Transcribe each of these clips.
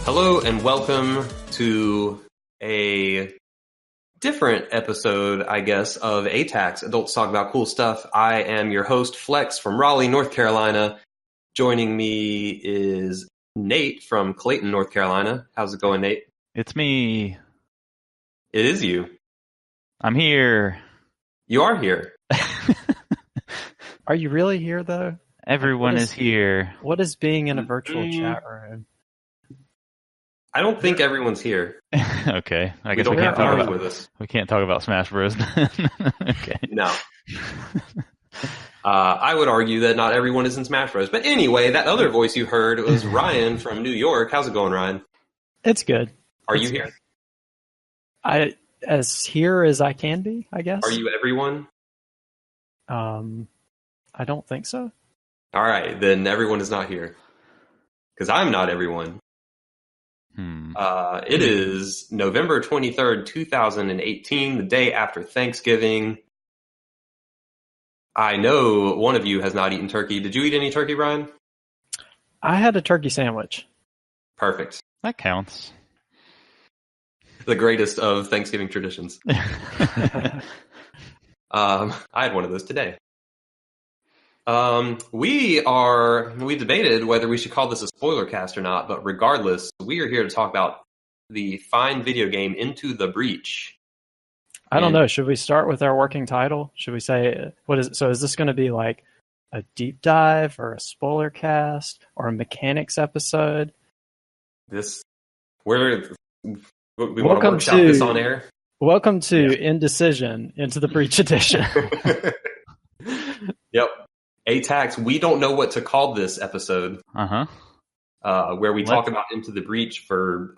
Hello and welcome to a different episode, I guess, of ATACS, Adults Talk About Cool Stuff. I am your host, Flex, from Raleigh, North Carolina. Joining me is Nate from Clayton, North Carolina. How's it going, Nate? It's me. It is you. I'm here. You are here. Are you really here, though? Everyone is here. What is being in a virtual chat room? I don't think everyone's here. Okay, I guess we can't talk with us. We can't talk about Smash Bros. Okay. No. I would argue that not everyone is in Smash Bros. But anyway, that other voice you heard was Ryan from New York. How's it going, Ryan? It's good. Are you here? As here as I can be, I guess. Are you everyone? I don't think so. All right, then everyone is not here. Because I'm not everyone. It is November 23rd, 2018, the day after Thanksgiving. I know one of you has not eaten turkey. Did you eat any turkey, Ryan? I had a turkey sandwich. Perfect. That counts. The greatest of Thanksgiving traditions. I had one of those today. We debated whether we should call this a spoiler cast or not, but regardless, we are here to talk about the fine video game Into the Breach. I don't know. Should we start with our working title? Should we say, what is it? So is this going to be like a deep dive or a spoiler cast or a mechanics episode? We want to workshop this on air. Welcome to Indecision, Into the Breach edition. Yep. ATACS, we don't know what to call this episode. Where we talk about Into the Breach for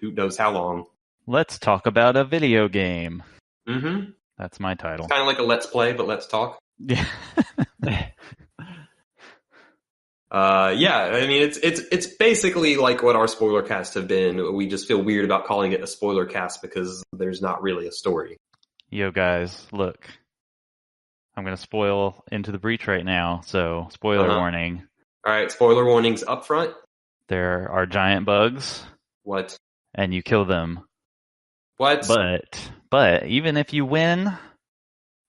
who knows how long. Let's talk about a video game. Mm-hmm. That's my title. It's kind of like a let's play, but let's talk. Yeah. I mean, it's basically like what our spoiler casts have been. We just feel weird about calling it a spoiler cast because there's not really a story. Yo, guys, look. I'm going to spoil Into the Breach right now, so spoiler warning. All right, spoiler warnings up front. There are giant bugs. What? And you kill them. What? But even if you win,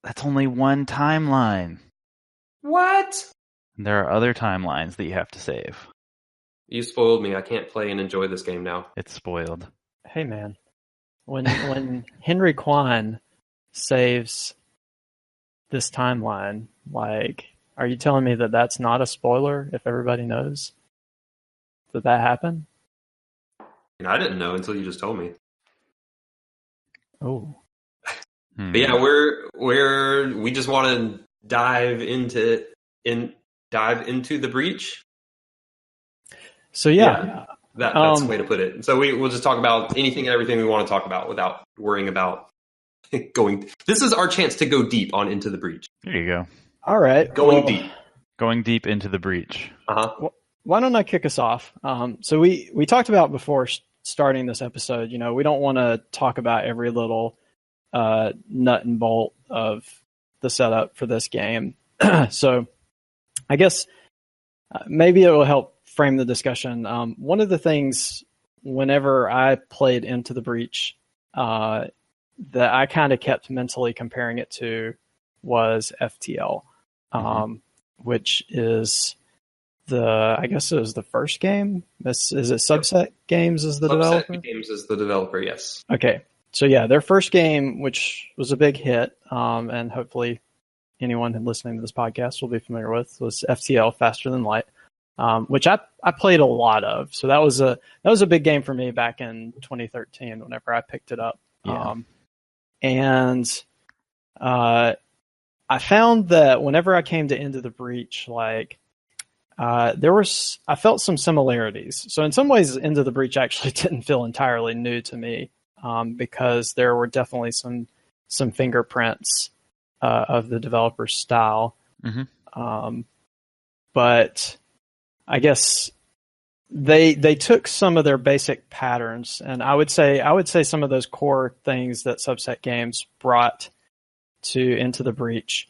that's only one timeline. What? There are other timelines that you have to save. You spoiled me. I can't play and enjoy this game now. It's spoiled. Hey, man. When Henry Kwan saves this timeline, like, are you telling me that that's not a spoiler if everybody knows that happened? And I didn't know until you just told me. Oh. But yeah, we just want to dive into the breach. So yeah. That's the way to put it. So we'll just talk about anything and everything we want to talk about without worrying about going. This is our chance to go deep on Into the Breach. There you go. All right. Going deep. Going deep into the breach. Well, why don't I kick us off? So we talked about before starting this episode, we don't want to talk about every little nut and bolt of the setup for this game. So I guess maybe it will help frame the discussion. One of the things whenever I played Into the Breach that I kind of kept mentally comparing it to was FTL, which is I guess it was the first game. Is it Subset Games as the developer? Subset Games is the developer, yes. Okay. So yeah, their first game, which was a big hit, and hopefully anyone listening to this podcast will be familiar with, was FTL, Faster Than Light, which I played a lot of. So that was a big game for me back in 2013 whenever I picked it up. Yeah. And I found that whenever I came to Into the Breach, I felt some similarities. So in some ways, Into the Breach actually didn't feel entirely new to me, because there were definitely some fingerprints of the developer's style. But I guess they took some of their basic patterns, and I would say some of those core things that Subset Games brought to Into the Breach,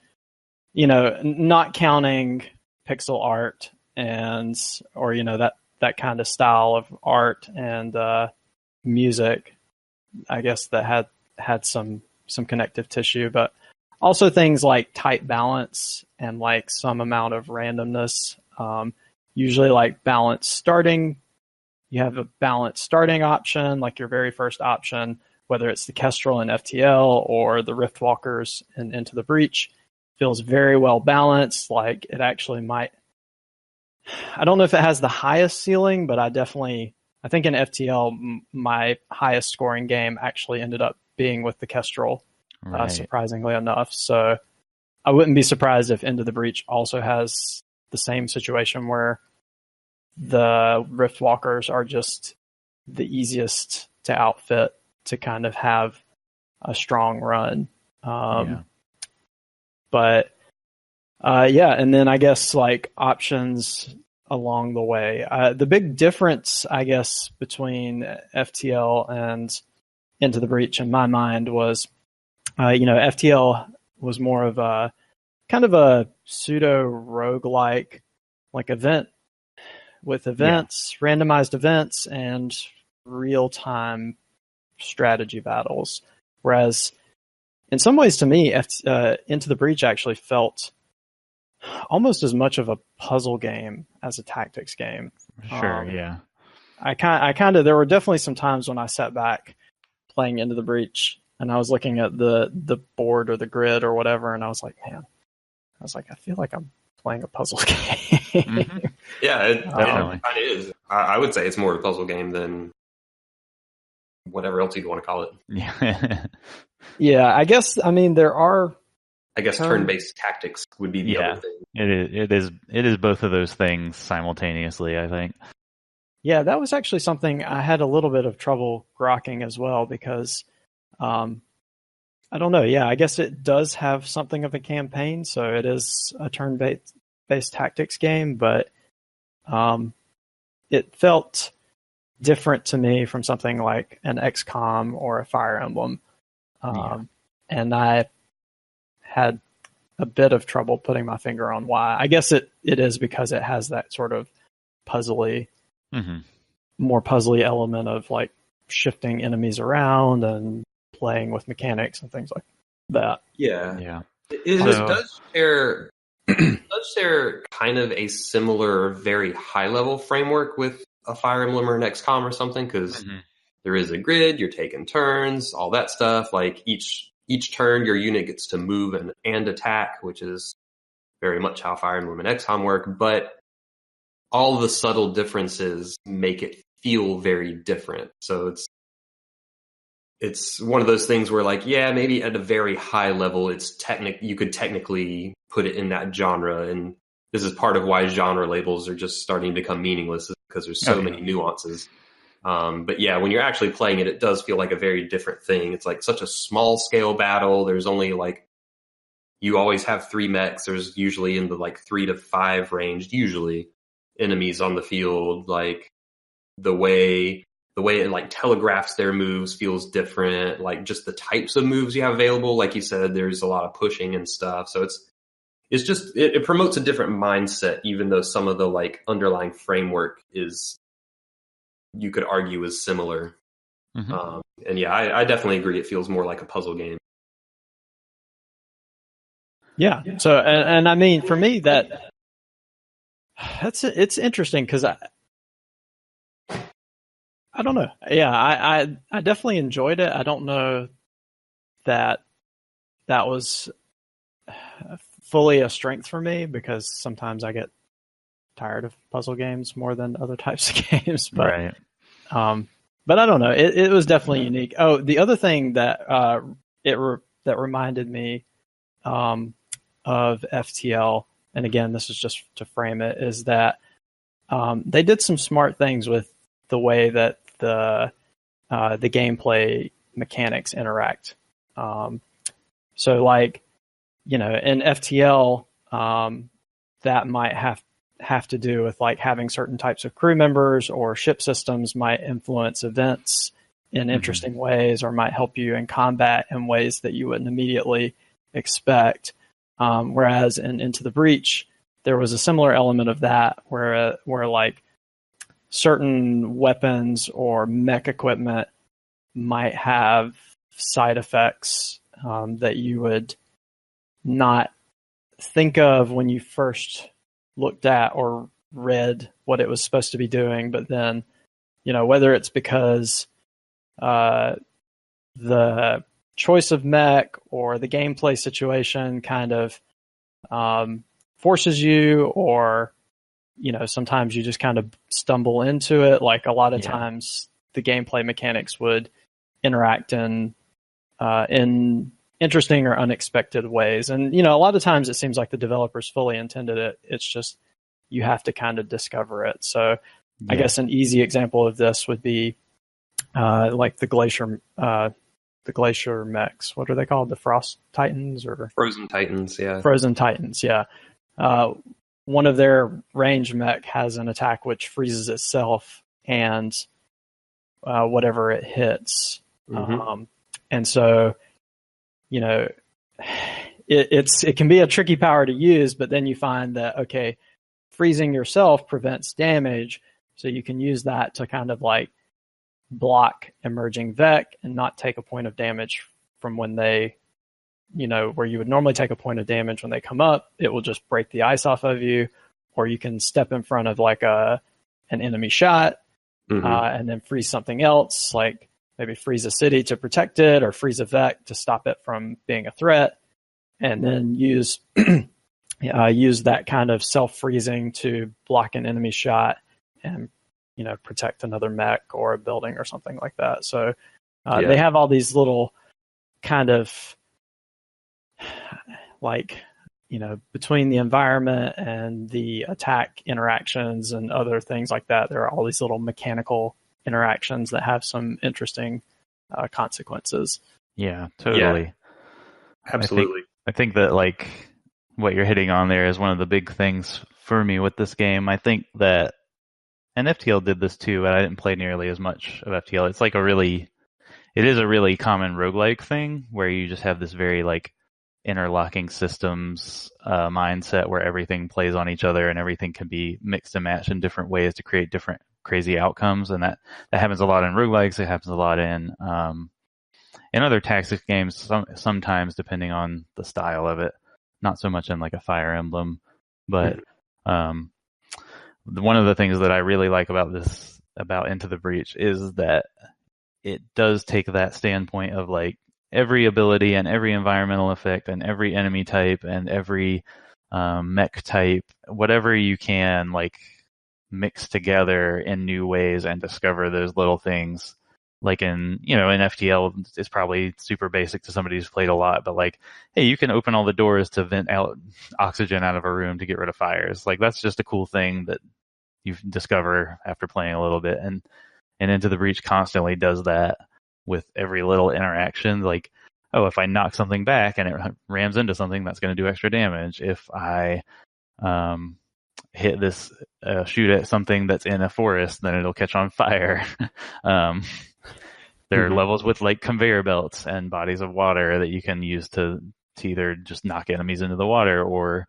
not counting pixel art or that that kind of style of art and music, I guess that had some connective tissue, but also things like tight balance and like some amount of randomness. Usually like balance starting, you have a balanced starting option, like your very first option, whether it's the Kestrel in FTL or the Riftwalkers in Into the Breach, feels very well balanced. Like it actually might, I don't know if it has the highest ceiling, but I think in FTL, my highest scoring game actually ended up being with the Kestrel, surprisingly enough. So I wouldn't be surprised if Into the Breach also has the same situation where the Riftwalkers are just the easiest to outfit to kind of have a strong run. But and then I guess like options along the way. The big difference, I guess, between FTL and Into the Breach in my mind was, FTL was more of a kind of a pseudo roguelike, like event with events, randomized events, and real-time strategy battles. Whereas in some ways, to me, Into the Breach actually felt almost as much of a puzzle game as a tactics game. Sure, yeah. I kind of, there were definitely some times when I sat back playing Into the Breach and I was looking at the board or the grid or whatever, and I was like, I feel like I'm playing a puzzle game. Mm-hmm. Yeah, it kind of is. I would say it's more of a puzzle game than whatever else you'd want to call it. Yeah. Yeah, I guess, there are... turn-based tactics would be the other thing. It is both of those things simultaneously, I think. Yeah, that was actually something I had a little bit of trouble grokking as well because, I don't know. Yeah, I guess it does have something of a campaign, so it is a turn-based tactics game, but it felt different to me from something like an XCOM or a Fire Emblem. And I had a bit of trouble putting my finger on why. I guess it is because it has that sort of puzzly, more puzzly element of like shifting enemies around and playing with mechanics and things like that. Yeah. It does share kind of a similar, very high level framework with a Fire Emblem or an XCOM or something, because there is a grid, you're taking turns, all that stuff. Like each turn, your unit gets to move and attack, which is very much how Fire Emblem and XCOM work. But all the subtle differences make it feel very different. So it's one of those things where, like, yeah, maybe at a very high level, you could technically put it in that genre. And this is part of why genre labels are just starting to become meaningless, because there's so many nuances. But yeah, when you're actually playing it, it does feel like a very different thing. It's like such a small scale battle. There's only you always have 3 mechs. There's usually in the 3 to 5 range, usually enemies on the field. Like the way it telegraphs their moves feels different. Like just the types of moves you have available. Like you said, there's a lot of pushing and stuff. So it's just, it promotes a different mindset, even though some of the underlying framework is, you could argue, is similar. And yeah, I definitely agree. It feels more like a puzzle game. Yeah. So, and I mean, for me, it's interesting because I don't know. Yeah, I definitely enjoyed it. I don't know that was fully a strength for me, because sometimes I get tired of puzzle games more than other types of games. But, but I don't know. It was definitely unique. Oh, the other thing that that reminded me of FTL, and again, this is just to frame it, is that they did some smart things with the way that the gameplay mechanics interact. So in FTL, that might have to do with having certain types of crew members, or ship systems might influence events in interesting ways, or might help you in combat in ways that you wouldn't immediately expect. Whereas in Into the Breach, there was a similar element of that where certain weapons or mech equipment might have side effects that you would not think of when you first looked at or read what it was supposed to be doing, but then, whether it's because the choice of mech or the gameplay situation kind of forces you, or sometimes you just kind of stumble into it. Like a lot of times the gameplay mechanics would interact in interesting or unexpected ways. And, a lot of times it seems like the developers fully intended it. It's just you have to kind of discover it. So I guess an easy example of this would be like the glacier mechs. What are they called? The Frost Titans or Frozen Titans? Yeah. Frozen Titans. Yeah. One of their range mech has an attack which freezes itself and whatever it hits. Mm-hmm. And so, it can be a tricky power to use, but then you find that, okay, freezing yourself prevents damage. So you can use that to kind of like block emerging Vec and not take a point of damage from when they, where you would normally take a point of damage when they come up. It will just break the ice off of you, or you can step in front of like an enemy shot and then freeze something else, like maybe freeze a city to protect it, or freeze a Vec to stop it from being a threat, and then use that kind of self-freezing to block an enemy shot and protect another mech or a building or something like that. So they have all these little kind of like, between the environment and the attack interactions and other things like that, there are all these little mechanical interactions that have some interesting consequences. Yeah, totally. Yeah, absolutely. I think that like what you're hitting on there is one of the big things for me with this game. I think that, and FTL did this too, but I didn't play nearly as much of FTL. It's like it is a really common roguelike thing where you just have this very like interlocking systems mindset where everything plays on each other and everything can be mixed and matched in different ways to create different crazy outcomes. And that happens a lot in roguelikes. It happens a lot in other tactics games, sometimes depending on the style of it. Not so much in like a Fire Emblem, but one of the things that I really like about Into the Breach is that it does take that standpoint of like every ability and every environmental effect and every enemy type and every mech type, whatever you can like mix together in new ways and discover those little things. Like in FTL, it's probably super basic to somebody who's played a lot, but like, hey, you can open all the doors to vent out oxygen out of a room to get rid of fires. Like that's just a cool thing that you discover after playing a little bit. And Into the Breach constantly does that with every little interaction. Like, oh, if I knock something back and it rams into something, that's going to do extra damage. If I hit this, shoot at something that's in a forest, then it'll catch on fire. There are levels with like conveyor belts and bodies of water that you can use to either just knock enemies into the water or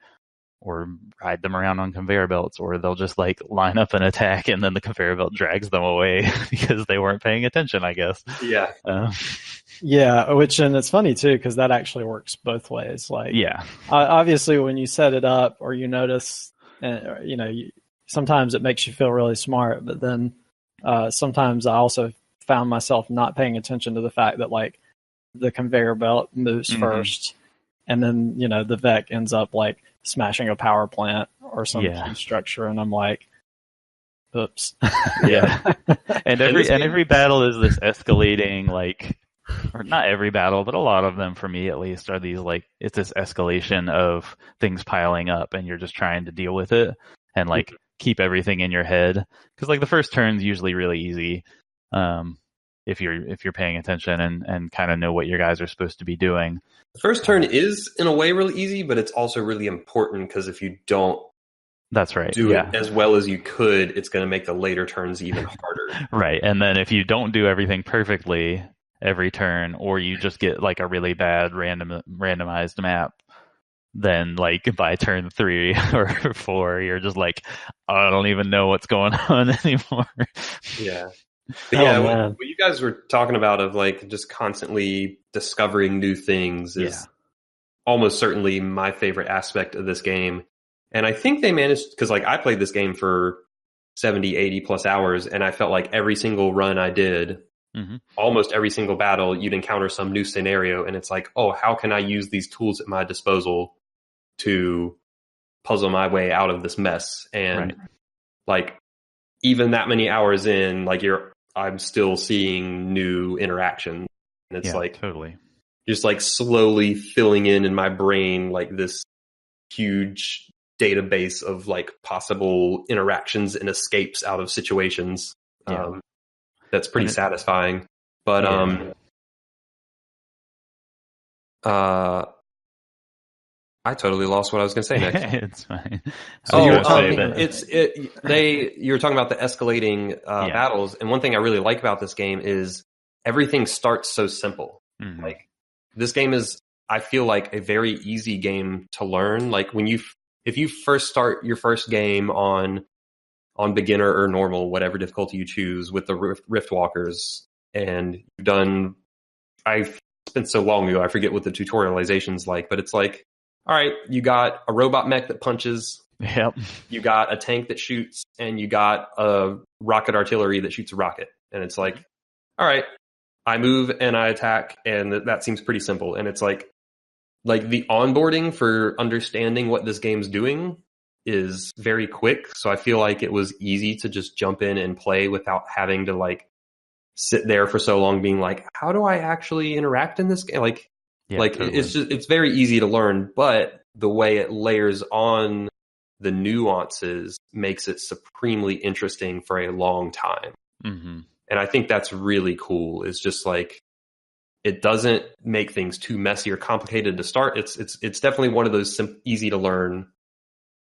ride them around on conveyor belts, or they'll just like line up an attack and then the conveyor belt drags them away because they weren't paying attention, I guess. Yeah. And it's funny too, because that actually works both ways. Like, obviously when you set it up or you notice, sometimes it makes you feel really smart, but then sometimes I also found myself not paying attention to the fact that like the conveyor belt moves first, and then the Vec ends up like smashing a power plant or some key structure, and I'm like, oops. And every battle is this escalating, like, or not every battle, but a lot of them for me at least are these like, it's this escalation of things piling up and you're just trying to deal with it and like keep everything in your head, because like the first turn's usually really easy if you're paying attention and kind of know what your guys are supposed to be doing. The first turn is in a way really easy, but it's also really important because if you don't do it as well as you could, it's going to make the later turns even harder. Right. And then if you don't do everything perfectly every turn, or you just get like a really bad randomized map, then like by turn 3 or 4, you're just like, I don't even know what's going on anymore. Yeah. But yeah, what you guys were talking about of like just constantly discovering new things is almost certainly my favorite aspect of this game. And I think they managed, because like I played this game for 70, 80 plus hours, and I felt like every single run I did, almost every single battle, you'd encounter some new scenario, and it's like, oh, how can I use these tools at my disposal to puzzle my way out of this mess? And like even that many hours in, like I'm still seeing new interactions, and it's like totally just like slowly filling in my brain like this huge database of like possible interactions and escapes out of situations. That's pretty satisfying. But I totally lost what I was going to say next. It's fine. So you were talking about the escalating battles, and one thing I really like about this game is everything starts so simple. Like this game is, I feel like, a very easy game to learn. Like if you first start your first game on beginner or normal, whatever difficulty you choose, with the Rift Walkers, and you've done, it's been so long ago, I forget what the tutorialization's like, but it's like, all right, you got a robot mech that punches. Yep. You got a tank that shoots, and you got a rocket artillery that shoots a rocket. And it's like, all right, I move and I attack, and that seems pretty simple. And it's like the onboarding for understanding what this game's doing is very quick. So I feel like it was easy to just jump in and play without having to like sit there for so long being like, how do I actually interact in this game? Totally. It's very easy to learn, but the way it layers on the nuances makes it supremely interesting for a long time. And I think that's really cool. It's just like, it doesn't make things too messy or complicated to start. It's definitely one of those easy to learn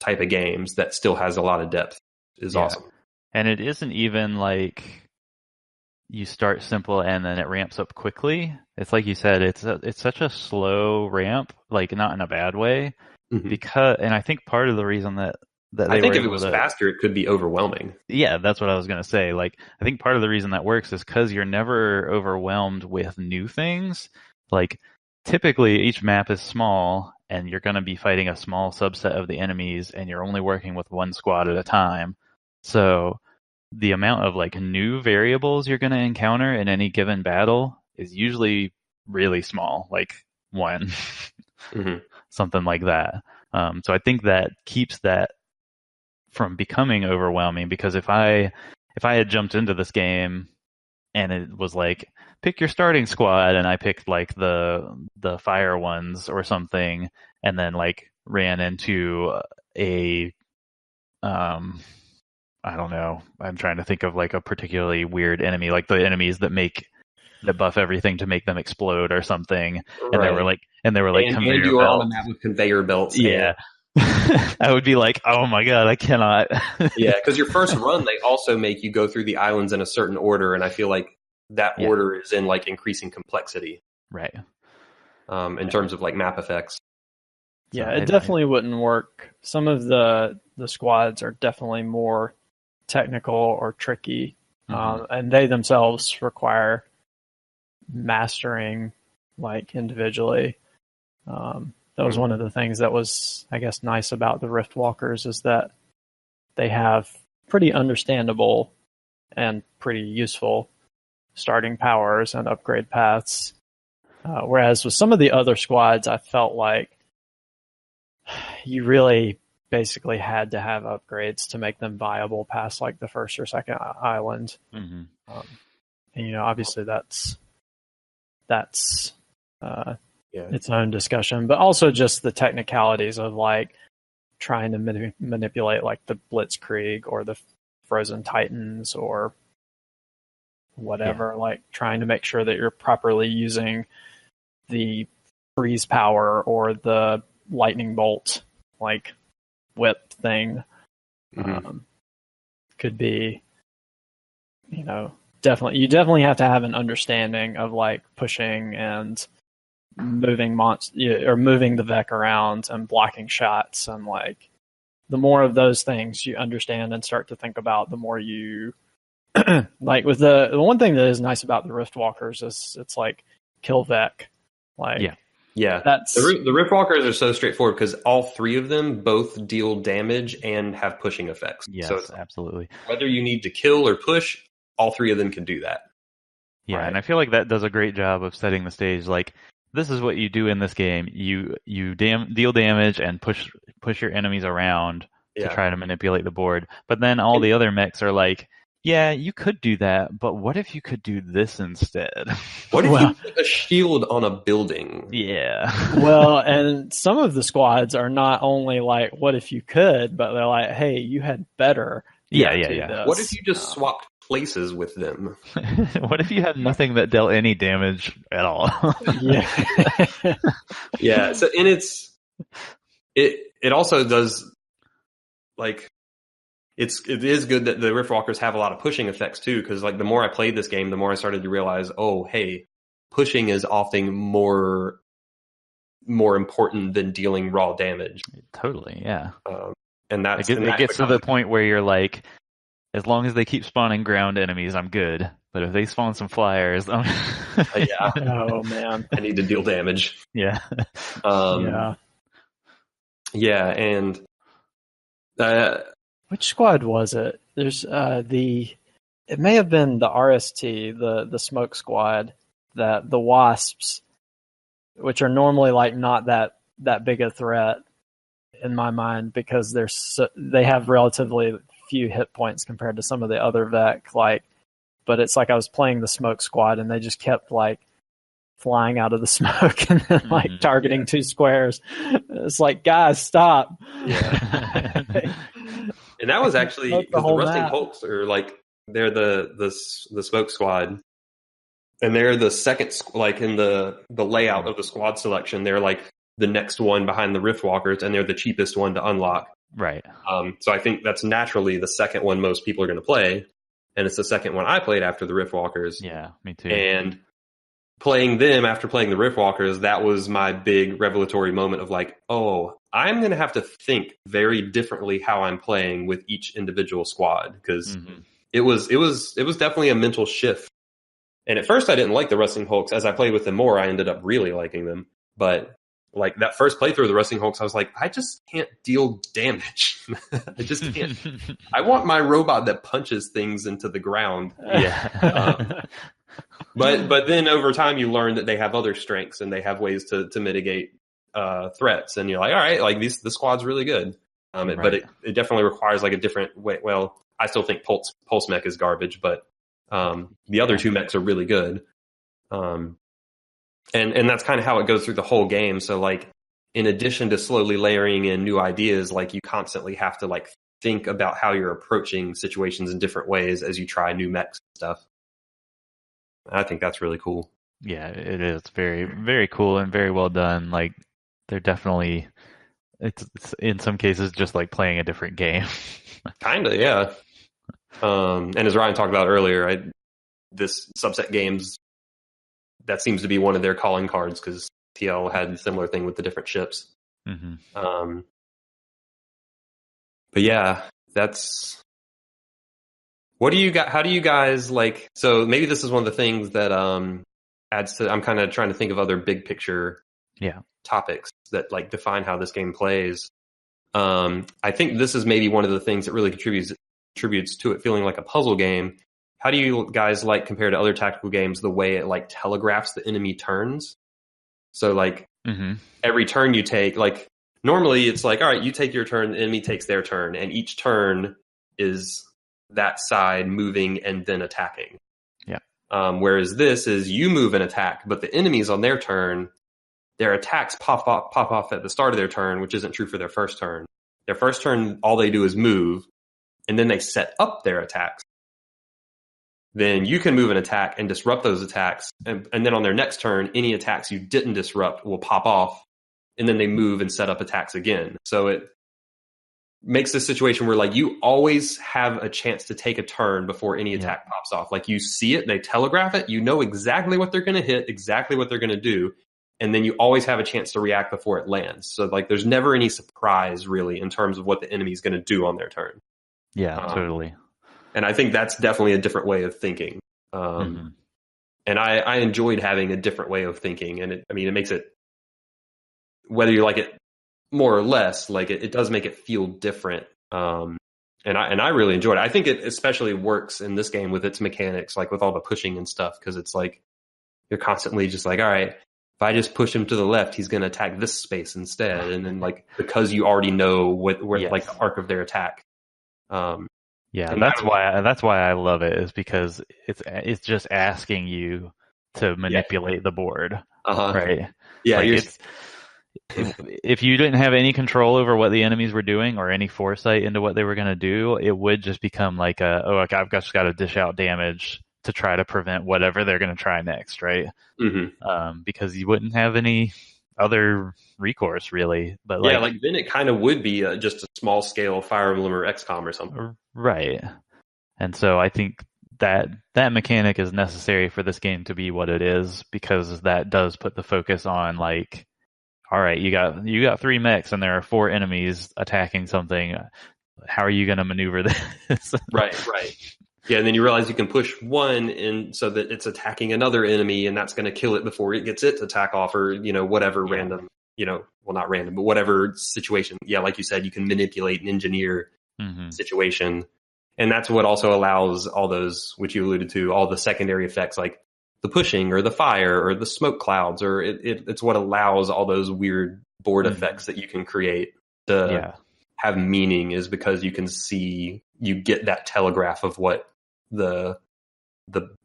type of games that still has a lot of depth. Is awesome. And it isn't even like you start simple and then it ramps up quickly. It's like you said, it's such a slow ramp, like not in a bad way. And I think part of the reason that I think if it was faster, it could be overwhelming. Yeah, that's what I was going to say. Like, I think part of the reason that works is because you're never overwhelmed with new things. Like, typically each map is small, and you're going to be fighting a small subset of the enemies, and you're only working with one squad at a time. So the amount of like new variables you're going to encounter in any given battle is usually really small, like one, something like that. So I think that keeps that from becoming overwhelming, because if I had jumped into this game and it was like, pick your starting squad, and I picked like the fire ones or something, and then like ran into a I don't know, I'm trying to think of like a particularly weird enemy, like the enemies that buff everything to make them explode or something, and they were like conveyor you were on a map with conveyor belts. I would be like, oh my god, I cannot. Yeah, because your first run, they also make you go through the islands in a certain order, and I feel like that order is in like increasing complexity, right? In terms of like map effects. Yeah, it definitely wouldn't work. Some of the squads are definitely more technical or tricky, and they themselves require mastering like individually. That was one of the things that was, I guess, nice about the Rift Walkers, is that they have pretty understandable and pretty useful starting powers and upgrade paths. Whereas with some of the other squads, I felt like you really basically had to have upgrades to make them viable past like the first or second island. And obviously that's its own discussion, but also just the technicalities of like trying to manipulate like the Blitzkrieg or the Frozen Titans or whatever, like trying to make sure that you're properly using the freeze power or the lightning bolt like whip thing. Could be, you definitely have to have an understanding of like pushing and moving or moving the Vec around and blocking shots, and like the more of those things you understand and start to think about, the more you like. With the one thing that is nice about the Riftwalkers is it's like kill Vec, like that's the Riftwalkers are so straightforward because all three of them both deal damage and have pushing effects. Yes, so absolutely. Whether you need to kill or push, all three of them can do that. Yeah, right. And I feel like that does a great job of setting the stage. Like, this is what you do in this game. You deal damage and push your enemies around to try to manipulate the board. But then all the other mechs are like, yeah, you could do that, but what if you could do this instead? What if you put a shield on a building? Yeah. Well, and some of the squads are not only like, what if you could, but they're like, hey, you had better. Yeah. What if you just swapped places with them? What if you had nothing that dealt any damage at all? Yeah. So, and it also does, like, it is good that the Riftwalkers have a lot of pushing effects too, because like the more I played this game, the more I started to realize, oh, hey, pushing is often more important than dealing raw damage. Totally, yeah. And that's it gets to the point where you're like, as long as they keep spawning ground enemies, I'm good. But if they spawn some flyers, oh man, I need to deal damage. Yeah. Yeah, and which squad was it? There's it may have been the RST, the smoke squad, that the Wasps, which are normally like not that big a threat in my mind because they have relatively few hit points compared to some of the other Vec, like, but it's like I was playing the smoke squad and they just kept like flying out of the smoke and then like targeting two squares. It's like, guys, stop. Yeah. And that was actually because the Rusting Hulks are like, they're the smoke squad, and they're the second, like in the layout of the squad selection, they're like the next one behind the Riftwalkers, and they're the cheapest one to unlock. Right. So I think that's naturally the second one most people are going to play, and it's the second one I played after the Riftwalkers. Yeah, me too. And playing them after playing the Riftwalkers, that was my big revelatory moment of like, oh, I'm going to have to think very differently how I'm playing with each individual squad, because it was definitely a mental shift. And at first I didn't like the Rusting Hulks. As I played with them more, I ended up really liking them. But like that first playthrough of the Rusting Hulks, I was like, I just can't deal damage. I just can't. I want my robot that punches things into the ground. Yeah. But then over time you learn that they have other strengths and they have ways to mitigate threats, and you're like, all right, like this squad's really good. Right. But it definitely requires like a different way. Well, I still think Pulse mech is garbage, but the other two mechs are really good. And that's kind of how it goes through the whole game. So like, in addition to slowly layering in new ideas, like you constantly have to like think about how you're approaching situations in different ways as you try new mechs and stuff. I think that's really cool. Yeah, it is very, very cool and very well done. Like, they're definitely, it's in some cases just like playing a different game. Kinda, yeah. And as Ryan talked about earlier, this subset games, that seems to be one of their calling cards, because TL had a similar thing with the different ships. But yeah, that's. What do you got? How do you guys like? So maybe this is one of the things that adds to. I'm kind of trying to think of other big picture topics that like define how this game plays. I think this is maybe one of the things that really contributes to it feeling like a puzzle game. How do you guys like, compared to other tactical games, the way it like telegraphs the enemy turns? So like every turn you take, like normally it's like, all right, you take your turn, the enemy takes their turn, and each turn is that side moving and then attacking. Yeah. Whereas this is you move and attack, but the enemies on their turn, their attacks pop off at the start of their turn, which isn't true for their first turn. Their first turn, all they do is move, and then they set up their attacks. Then you can move and attack and disrupt those attacks. And then on their next turn, any attacks you didn't disrupt will pop off, and then they move and set up attacks again. So it makes this situation where like you always have a chance to take a turn before any attack pops off. Like you see it, they telegraph it, you know exactly what they're going to hit, exactly what they're going to do. and then you always have a chance to react before it lands. So like there's never any surprise really in terms of what the enemy is going to do on their turn. Yeah, totally. And I think that's definitely a different way of thinking. And I enjoyed having a different way of thinking. And it makes it, whether you like it more or less, like it does make it feel different. And I really enjoyed it. I think it especially works in this game with its mechanics, like with all the pushing and stuff, because it's like you're constantly just like, all right, if I just push him to the left, he's going to attack this space instead. And then like because you already know where like the arc of their attack. Yeah, that's why I love it, is because it's just asking you to manipulate the board, right? Yeah, like if you didn't have any control over what the enemies were doing or any foresight into what they were going to do, it would just become like I've just got to dish out damage to try to prevent whatever they're going to try next, right? Because you wouldn't have any other recourse really. But like then it kind of would be just a small scale Fire Emblem or XCOM or something, right? And so I think that mechanic is necessary for this game to be what it is, because that does put the focus on like, all right, you got 3 mechs and there are 4 enemies attacking something. How are you going to maneuver this? Right. Yeah, and then you realize you can push one in so that it's attacking another enemy, and that's going to kill it before it gets its attack off, or whatever random, well, not random, but whatever situation. Yeah, like you said, you can manipulate and engineer situation, and that's what also allows all those, which you alluded to, all the secondary effects like the pushing or the fire or the smoke clouds, or it's what allows all those weird board effects that you can create to have meaning, is because you can see, you get that telegraph of what the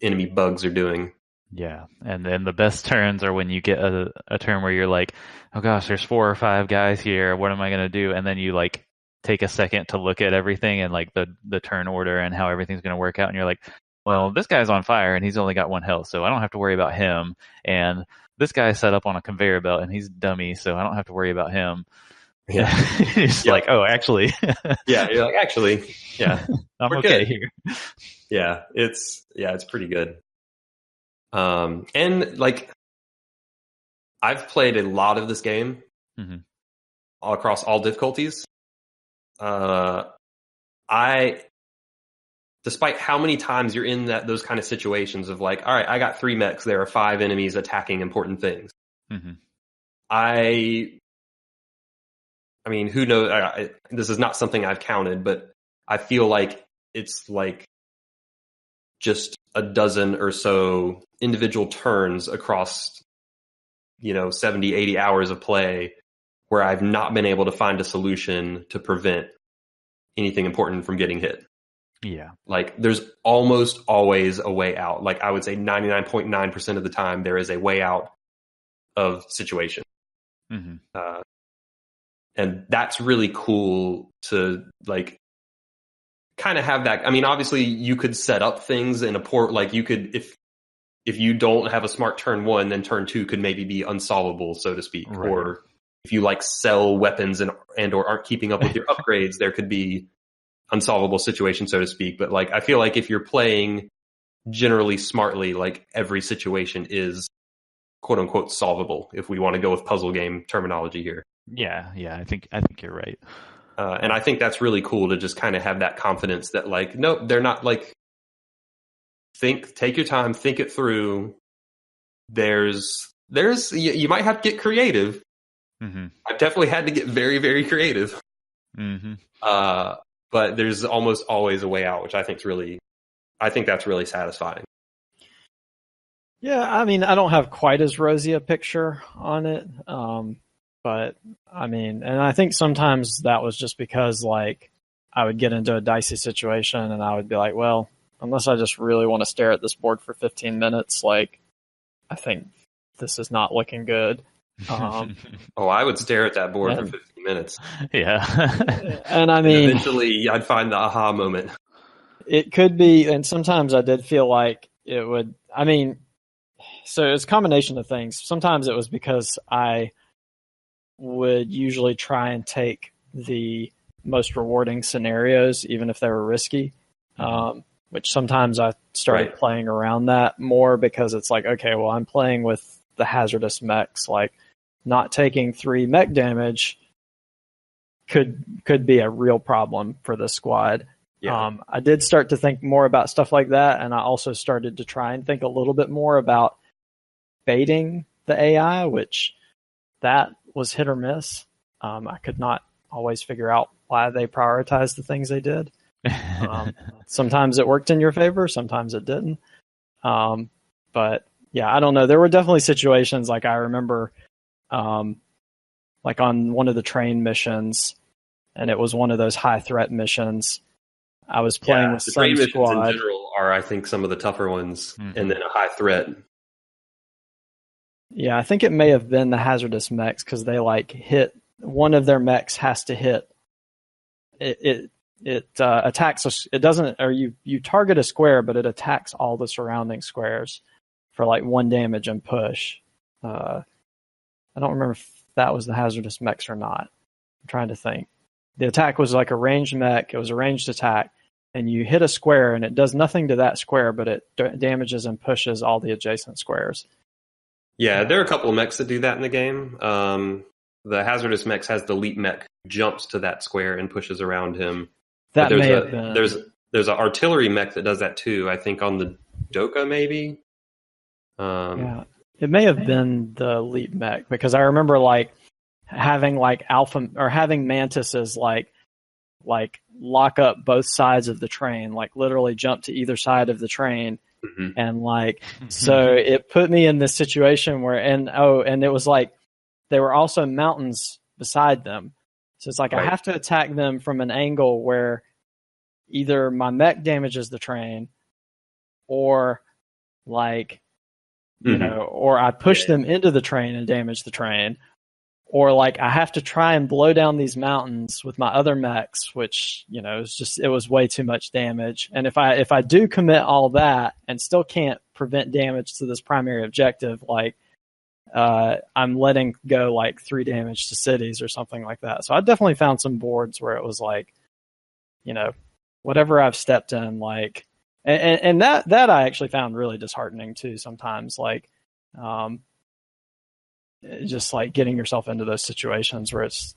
enemy bugs are doing. Yeah, and then the best turns are when you get a turn where you're like, oh gosh, there's 4 or 5 guys here, what am I going to do? And then you like take a second to look at everything and like the turn order and how everything's going to work out, and you're like, well, this guy's on fire and he's only got 1 health, so I don't have to worry about him. And this guy's set up on a conveyor belt and he's dummy, so I don't have to worry about him. Yeah. It's like, oh, actually. Yeah, you're like, actually, yeah, I'm okay here. Yeah, it's pretty good. And like, I've played a lot of this game all across all difficulties. Despite how many times you're in those kind of situations of like, all right, I got 3 mechs, there are 5 enemies attacking important things. I mean, who knows? This is not something I've counted, but I feel like it's like just a dozen or so individual turns across, 70, 80 hours of play where I've not been able to find a solution to prevent anything important from getting hit. Yeah. Like there's almost always a way out. Like I would say 99.9% of the time there is a way out of situation. And that's really cool to like kind of have that. I mean, obviously you could set up things in a port, like you could, if you don't have a smart turn 1, then turn 2 could maybe be unsolvable, so to speak. Right. Or if you like sell weapons and or aren't keeping up with your upgrades, there could be unsolvable situation, so to speak. But like, I feel like if you're playing generally smartly, like every situation is quote unquote solvable, if we want to go with puzzle game terminology here. Yeah. I think you're right. And I think that's really cool to just kind of have that confidence that like, nope, they're not like, take your time, think it through. There's you might have to get creative. I've definitely had to get very, very creative. But there's almost always a way out, which I think that's really satisfying. Yeah, I mean, I don't have quite as rosy a picture on it. But I mean, and I think sometimes that was just because like I would get into a dicey situation and I would be like, well, unless I just really want to stare at this board for 15 minutes, like I think this is not looking good. I would stare at that board for 15 minutes. Yeah. And I mean, eventually I'd find the aha moment. It could be, and sometimes I did feel like it would, I mean, so it's a combination of things. Sometimes it was because I would usually try and take the most rewarding scenarios, even if they were risky, which sometimes I started playing around that more because it's like, okay, well, I'm playing with the hazardous mechs. Like not taking 3 mech damage could be a real problem for the squad. Yeah. I did start to think more about stuff like that, and I also started to try and think a little bit more about baiting the AI, which that was hit or miss. I could not always figure out why they prioritized the things they did. Sometimes it worked in your favor, sometimes it didn't. But yeah, I don't know. There were definitely situations like I remember, like on one of the train missions, and it was one of those high threat missions. I was playing with the some train missions squad. in general are, I think, some of the tougher ones, and then a high threat. Yeah, I think it may have been the hazardous mechs because they like hit one of their mechs has to hit. It attacks. It doesn't, or you target a square, but it attacks all the surrounding squares for like 1 damage and push. I don't remember if that was the hazardous mechs or not. I'm trying to think. The attack was like a ranged mech. It was a ranged attack, and you hit a square, and it does nothing to that square, but it damages and pushes all the adjacent squares. Yeah, there are a couple of mechs that do that in the game. The hazardous mechs has the leap mech who jumps to that square and pushes around him. That may have been. There's an artillery mech that does that too. I think on the Doka maybe. Yeah, it may have been the leap mech because I remember like having like alpha or having mantises like lock up both sides of the train, like literally jump to either side of the train. And like, so it put me in this situation where, and it was like, there were also mountains beside them. So it's like, right. I have to attack them from an angle where either my mech damages the train or like, you know, or I push them into the train and damage the train, or like I have to try and blow down these mountains with my other mechs, which, you know, it was way too much damage. And if I do commit all that and still can't prevent damage to this primary objective, like I'm letting go like 3 damage to cities or something like that. So I definitely found some boards where it was like, you know, whatever I've stepped in, like, and that I actually found really disheartening too sometimes, like, just like getting yourself into those situations where it's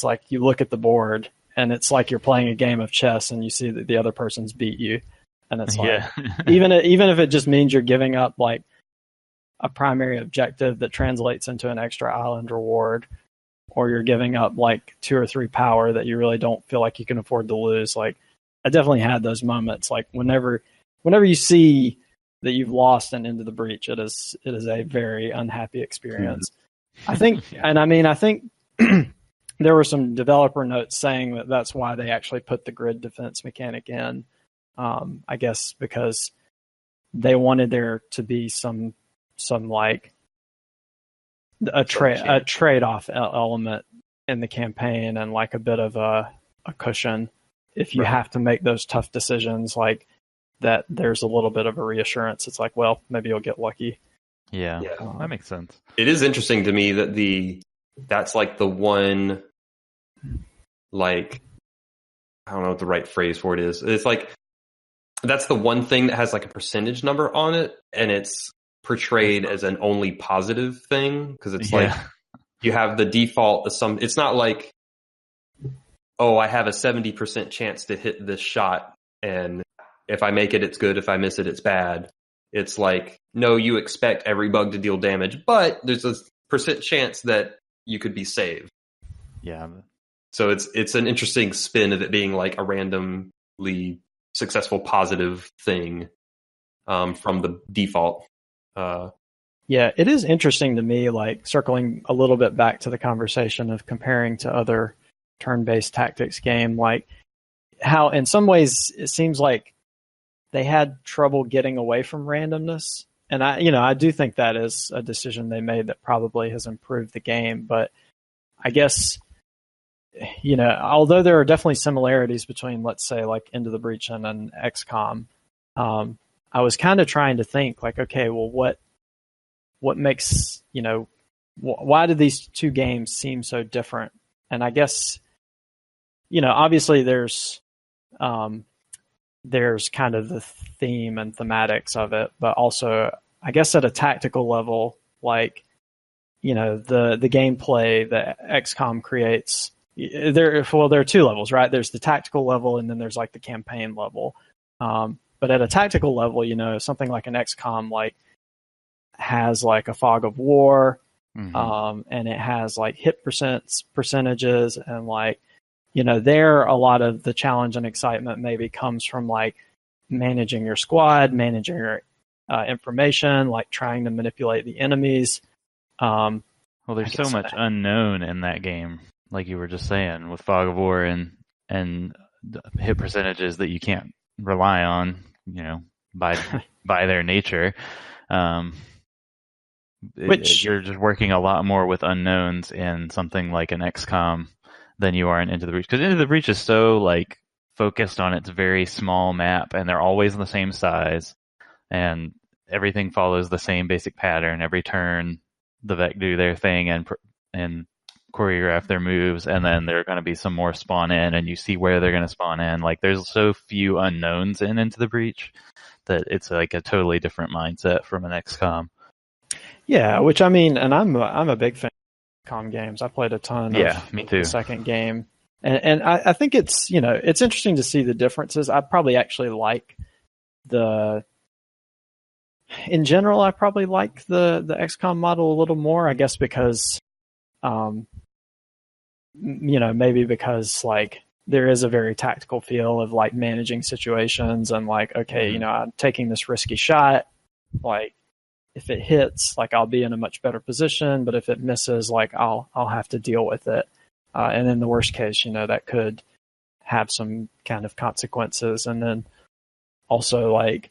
like you look at the board and it's like you're playing a game of chess and you see that the other person's beat you, and it's like even if it just means you're giving up like a primary objective that translates into an extra island reward, or you're giving up like 2 or 3 power that you really don't feel like you can afford to lose. Like I definitely had those moments. Like whenever you see that you've lost and into the breach, it is a very unhappy experience. I think, and I mean, I think there were some developer notes saying that that's why they actually put the grid defense mechanic in. I guess because they wanted there to be some like a trade-off element in the campaign, and like a bit of a cushion if you have to make those tough decisions, like that there's a little bit of a reassurance. It's like, well, maybe you'll get lucky. Yeah, that makes sense. It is interesting to me that that's like the one, like, I don't know what the right phrase for it is. It's like, that's the one thing that has like a percentage number on it, and it's portrayed as an only positive thing, because it's like you have the default assumption. It's not like, oh, I have a 70% chance to hit this shot, and if I make it, it's good. If I miss it, it's bad. It's like, no, you expect every bug to deal damage, but there's a % chance that you could be saved. Yeah. So it's an interesting spin of it being like a randomly successful positive thing from the default. Yeah, it is interesting to me, like circling a little bit back to the conversation of comparing to other turn-based tactics game, like how in some ways it seems like they had trouble getting away from randomness. And I do think that is a decision they made that probably has improved the game. But I guess, although there are definitely similarities between, let's say, like Into the Breach and XCOM, I was kind of trying to think like, okay, well, what makes, why do these two games seem so different? And I guess, obviously there's kind of the theme and thematics of it, but also I guess at a tactical level, like, the gameplay that XCOM creates. There are two levels, right? There's the tactical level, and then there's like the campaign level. But at a tactical level, something like an XCOM like has like a fog of war, and it has like hit percentages, and like, there a lot of the challenge and excitement maybe comes from like managing your squad, managing your information, like trying to manipulate the enemies. Well, there's so much unknown in that game, like you were just saying, with fog of war and hit percentages that you can't rely on, by their nature. You're just working a lot more with unknowns in something like an XCOM than you are in Into the Breach, because Into the Breach is so like focused on its very small map, and they're always the same size, and everything follows the same basic pattern. Every turn, the Vec do their thing and choreograph their moves, and then there are going to be some more spawn in, and you see where they're going to spawn in. Like, there's so few unknowns Into the Breach that it's like a totally different mindset from an XCOM. Yeah, which I mean, and I'm a big fan of XCOM games. I played a ton of me too. The second game. And I think it's, it's interesting to see the differences. I probably actually like in general, I probably like the XCOM model a little more, I guess, because, maybe because like there is a very tactical feel of like managing situations and like, okay, I'm taking this risky shot. Like, if it hits, like I'll be in a much better position, but if it misses, like I'll have to deal with it. And in the worst case, that could have some kind of consequences. And then also, like,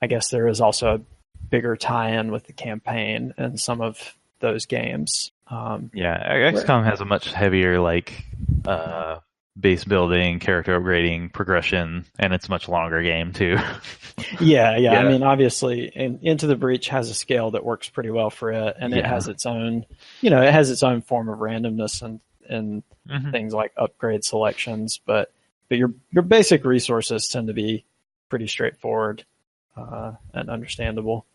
I guess there is also a bigger tie-in with the campaign in some of those games. XCOM has a much heavier, like, base building, character upgrading, progression, and it's a much longer game too. Yeah. I mean, obviously, Into the Breach has a scale that works pretty well for it, and it has its own, it has its own form of randomness and things like upgrade selections, but your basic resources tend to be pretty straightforward and understandable.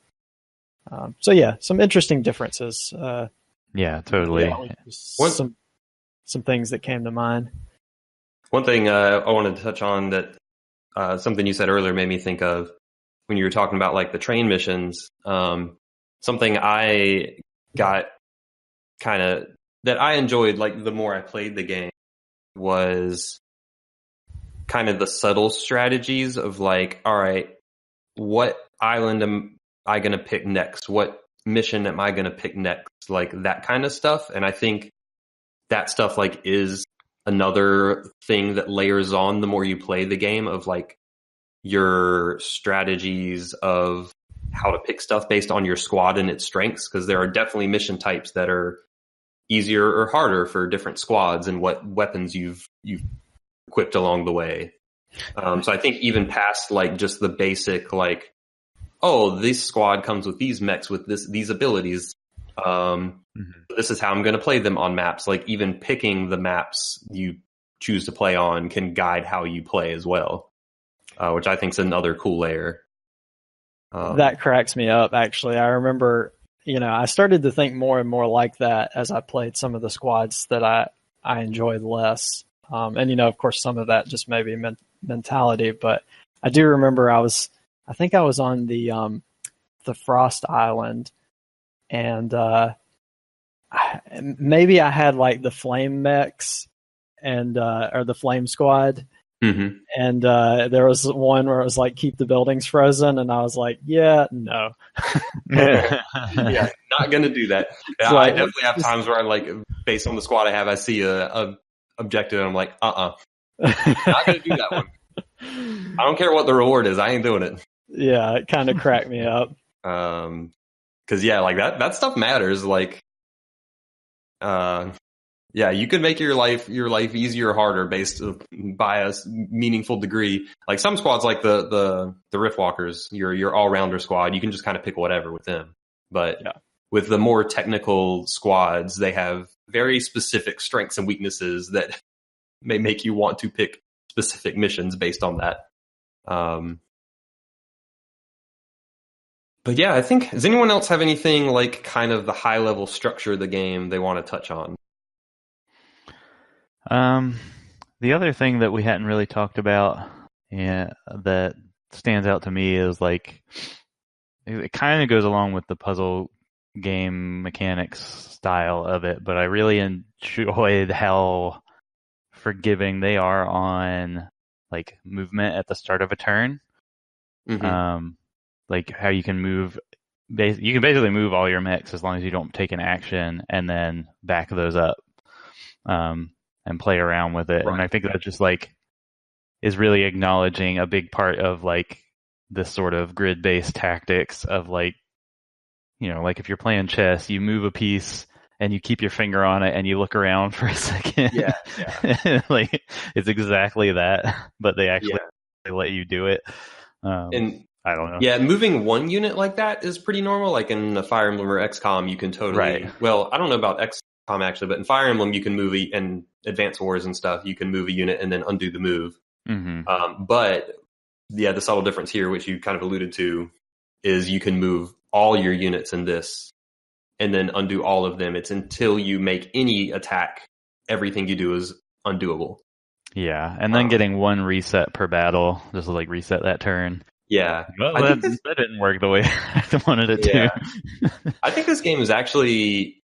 So yeah, some interesting differences. Totally. Some things that came to mind. One thing I wanted to touch on that something you said earlier made me think of when you were talking about like the train missions. Something I got kind of that I enjoyed, like the more I played the game, was kind of the subtle strategies of like, all right, what island am I going to pick next? What mission am I going to pick next? Like that kind of stuff. And I think that stuff like is another thing that layers on the more you play the game, of like your strategies of how to pick stuff based on your squad and its strengths. Because there are definitely mission types that are easier or harder for different squads and what weapons you've equipped along the way. So I think even past like just the basic, like, oh, this squad comes with these mechs with these abilities. This is how I'm going to play them on maps. Like even picking the maps you choose to play on can guide how you play as well, which I think is another cool layer. That cracks me up, actually. I remember, I started to think more and more like that as I played some of the squads that I enjoyed less. And, of course, some of that just maybe mentality. But I do remember I think I was on the Frost Island, and maybe I had like the Flame mechs and or the Flame Squad. And there was one where it was like, keep the buildings frozen, and I was like, no. Yeah, not gonna do that. So I definitely have times where I like, based on the squad I have, I see a objective and I'm like, not gonna do that one. I don't care what the reward is, I ain't doing it. Yeah, it kind of cracked me up. Because like that stuff matters. Like, you could make your life easier or harder based by a meaningful degree. Like some squads, like the Riftwalkers, your all-rounder squad, you can just kind of pick whatever with them. But with the more technical squads, they have very specific strengths and weaknesses that may make you want to pick specific missions based on that. But yeah, I think, does anyone else have anything like kind of the high level structure of the game they want to touch on? The other thing that we hadn't really talked about, that stands out to me is like it kind of goes along with the puzzle game mechanics style of it, but I really enjoyed how forgiving they are on like movement at the start of a turn. Mm-hmm. Like how you can move. You can basically move all your mechs as long as you don't take an action and then back those up. And play around with it. Right. And I think that just like is really acknowledging a big part of like this sort of grid-based tactics of like, you know, like if you're playing chess, you move a piece and you keep your finger on it and you look around for a second. Yeah. Like it's exactly that, but they actually they let you do it. And I don't know. Yeah, moving one unit like that is pretty normal. Like in the Fire Emblem or XCOM, you can totally. Right. Well, I don't know about XCOM actually, but in Fire Emblem, you can move and Advance Wars and stuff. You can move a unit and then undo the move. Mm-hmm. But yeah, the subtle difference here, which you kind of alluded to, is you can move all your units in this and then undo all of them. It's until you make any attack, everything you do is undoable. Yeah, and then getting one reset per battle, just like reset that turn. Yeah. Well, that didn't work the way I wanted it to. I think this game is actually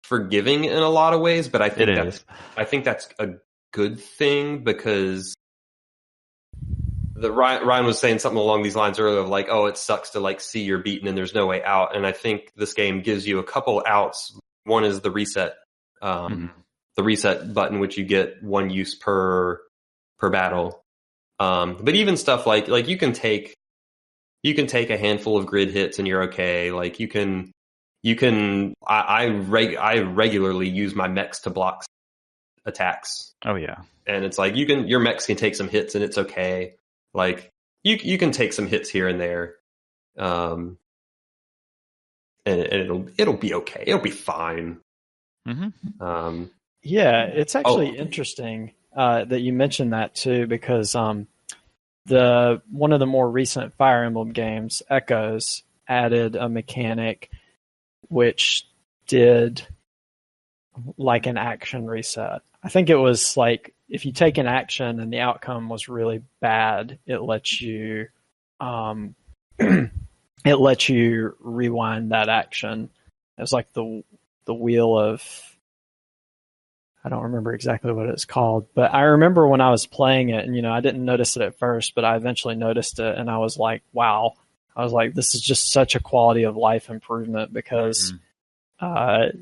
forgiving in a lot of ways, but I think that's a good thing because Ryan was saying something along these lines earlier of like, oh, it sucks to like see you're beaten and there's no way out. And I think this game gives you a couple outs. One is the reset, the reset button, which you get one use per battle. But even stuff like you can take a handful of grid hits and you're okay. Like I regularly use my mechs to block attacks. Oh yeah. And it's like your mechs can take some hits and it's okay. Like you can take some hits here and there. And it'll be okay. It'll be fine. Mm-hmm. Yeah, it's actually interesting that you mentioned that too, because one of the more recent Fire Emblem games, Echoes, added a mechanic which did like an action reset. I think it was like if you take an action and the outcome was really bad, it lets you rewind that action. It was like the wheel of, I don't remember exactly what it's called, but I remember when I was playing it and, I didn't notice it at first, but I eventually noticed it and I was like, wow. I was like, this is just such a quality of life improvement because, I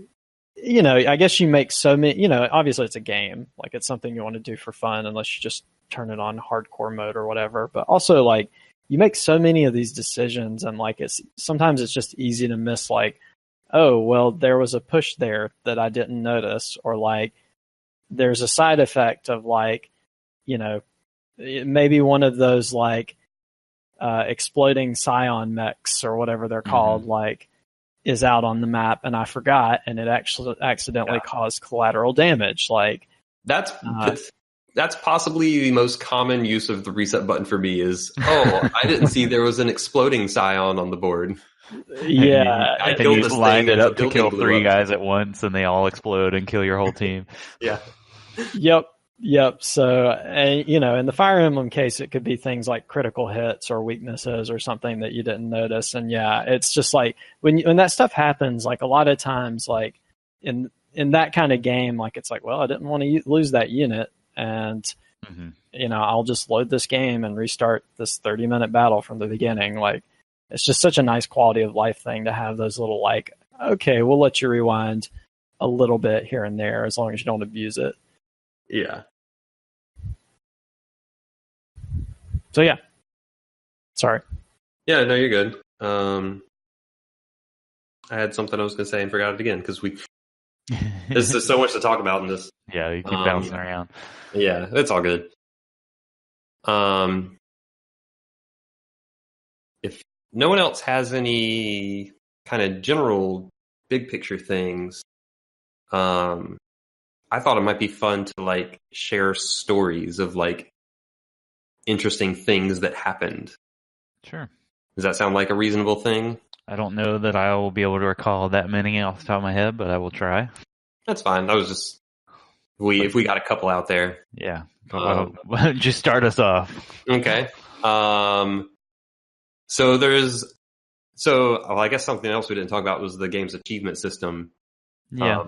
guess you make so many, obviously it's a game, like it's something you want to do for fun unless you just turn it on hardcore mode or whatever. But also like you make so many of these decisions and like sometimes it's just easy to miss like, oh, well, there was a push there that I didn't notice, or like there's a side effect of like, maybe one of those like exploding scion mechs or whatever they're called, like is out on the map and I forgot and it actually accidentally caused collateral damage. Like that's possibly the most common use of the reset button for me is, oh, I didn't see there was an exploding scion on the board. Yeah. I killed this lined it up to kill 3 guys at once and they all explode and kill your whole team. Yeah. Yep. So, in the Fire Emblem case, it could be things like critical hits or weaknesses or something that you didn't notice. And yeah, it's just like when that stuff happens, like a lot of times, like in that kind of game, like it's like, well, I didn't want to lose that unit. And, I'll just load this game and restart this 30-minute battle from the beginning. Like, it's just such a nice quality of life thing to have those little like, okay, we'll let you rewind a little bit here and there as long as you don't abuse it. Yeah. So yeah. Sorry. Yeah, no, you're good. I had something I was going to say and forgot it again because there's just so much to talk about in this. Yeah, you keep bouncing around. Yeah, it's all good. If no one else has any kind of general big picture things, I thought it might be fun to like share stories of like interesting things that happened. Sure. Does that sound like a reasonable thing? I don't know that I will be able to recall that many off the top of my head, but I will try. That's fine. That was just if we got a couple out there. Yeah. Why don't you start us off? Okay. I guess something else we didn't talk about was the game's achievement system. Yeah.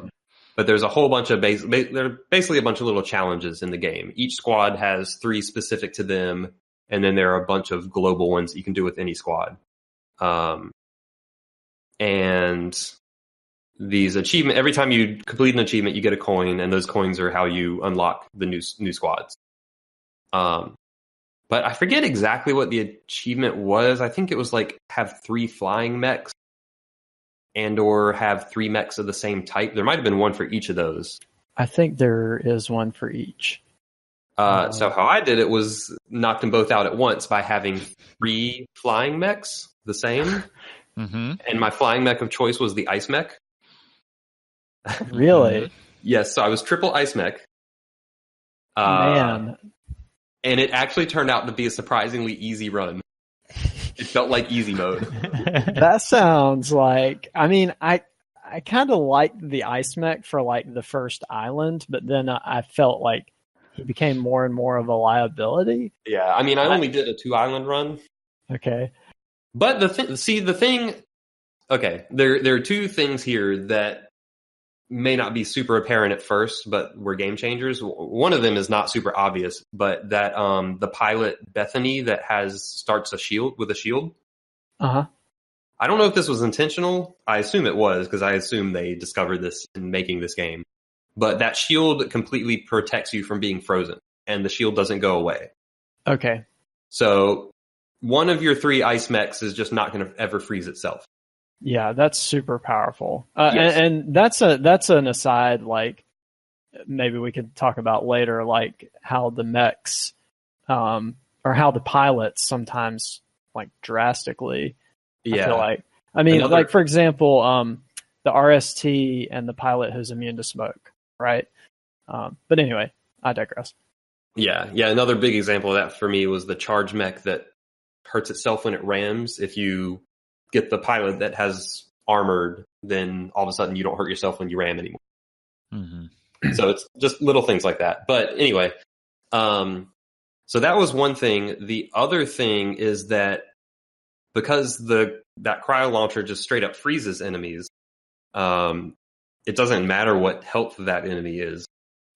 But there's a whole bunch of there are basically a bunch of little challenges in the game. Each squad has 3 specific to them, and then there are a bunch of global ones that you can do with any squad. And these achievement, every time you complete an achievement, you get a coin, and those coins are how you unlock the new squads. But I forget exactly what the achievement was. I think it was like have 3 flying mechs and or have 3 mechs of the same type. There might have been one for each of those. I think there is one for each. So how I did it was knock them both out at once by having 3 flying mechs, the same. Mm-hmm. And my flying mech of choice was the ice mech. Really? Yes, so I was triple ice mech. Man. And it actually turned out to be a surprisingly easy run. It felt like easy mode. That sounds like, I mean, I kind of liked the ice mech for like the first island, but then I felt like he became more and more of a liability. Yeah, I mean, I only did a 2 island run. Okay. But the thing, okay, there are 2 things here that may not be super apparent at first, but were game changers. One of them is not super obvious, but that the pilot Bethany that starts with a shield. Uh-huh. I don't know if this was intentional. I assume it was, because I assume they discovered this in making this game. But that shield completely protects you from being frozen, and the shield doesn't go away. Okay. So one of your 3 ice mechs is just not going to ever freeze itself. Yeah, that's super powerful. Yes. And that's an aside, like, maybe we could talk about later, like how the mechs, or how the pilots sometimes, like, drastically, Yeah. I feel like. I mean, like, for example, the RST and the pilot who's immune to smoke, right? But anyway, I digress. Yeah. Another big example of that for me was the charge mech that hurts itself when it rams. If you get the pilot that has armored, then all of a sudden you don't hurt yourself when you ram anymore. Mm-hmm. So it's just little things like that. But anyway, so that was one thing. The other thing is that because that cryo launcher just straight up freezes enemies, it doesn't matter what health that enemy is.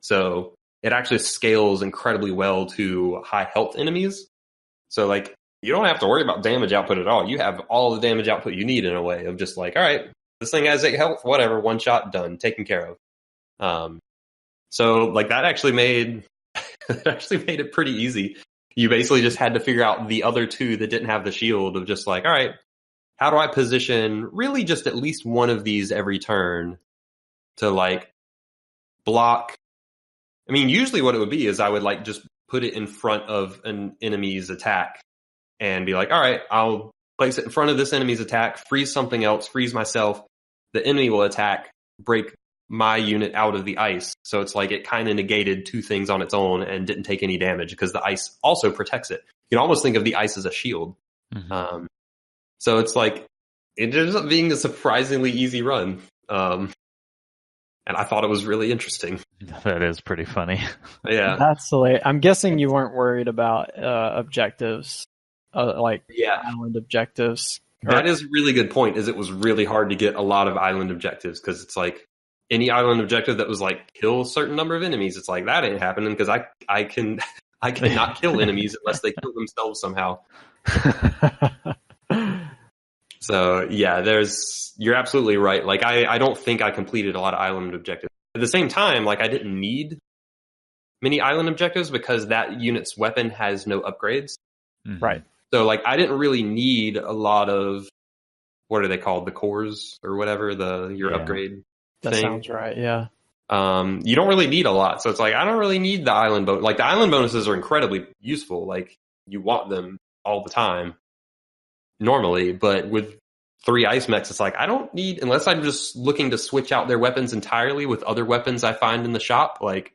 So it actually scales incredibly well to high health enemies. So like, you don't have to worry about damage output at all. You have all the damage output you need in a way of just like, all right, this thing has 8 health, whatever, 1 shot, done, taken care of. So like that actually made it pretty easy. You basically just had to figure out the other 2 that didn't have the shield of just like, all right, how do I position really just at least one of these every turn to like block? I mean, usually what it would be is I would like just put it in front of an enemy's attack and be like, all right, I'll place it in front of this enemy's attack, freeze something else, freeze myself. The enemy will attack, break my unit out of the ice. So it's like it kind of negated 2 things on its own and didn't take any damage because the ice also protects it. You can almost think of the ice as a shield. Mm-hmm. So it's like, it ends up being a surprisingly easy run. And I thought it was really interesting. That is pretty funny. Yeah. That's hilarious. I'm guessing you weren't worried about objectives. Island objectives. That is a really good point, is it was really hard to get a lot of island objectives because it's like any island objective that was like kill a certain number of enemies, it's like that ain't happening because I cannot kill enemies unless they kill themselves somehow. So yeah, you're absolutely right. Like I don't think I completed a lot of island objectives. At the same time, like I didn't need many island objectives because that unit's weapon has no upgrades. Mm-hmm. Right. So like I didn't really need a lot of, what are they called? The cores or whatever, your upgrade that thing. Sounds right, yeah. You don't really need a lot. So it's like I don't really need the island bonus. Like the island bonuses are incredibly useful. Like you want them all the time normally, but with 3 ice mechs, it's like I don't need, unless I'm just looking to switch out their weapons entirely with other weapons I find in the shop, like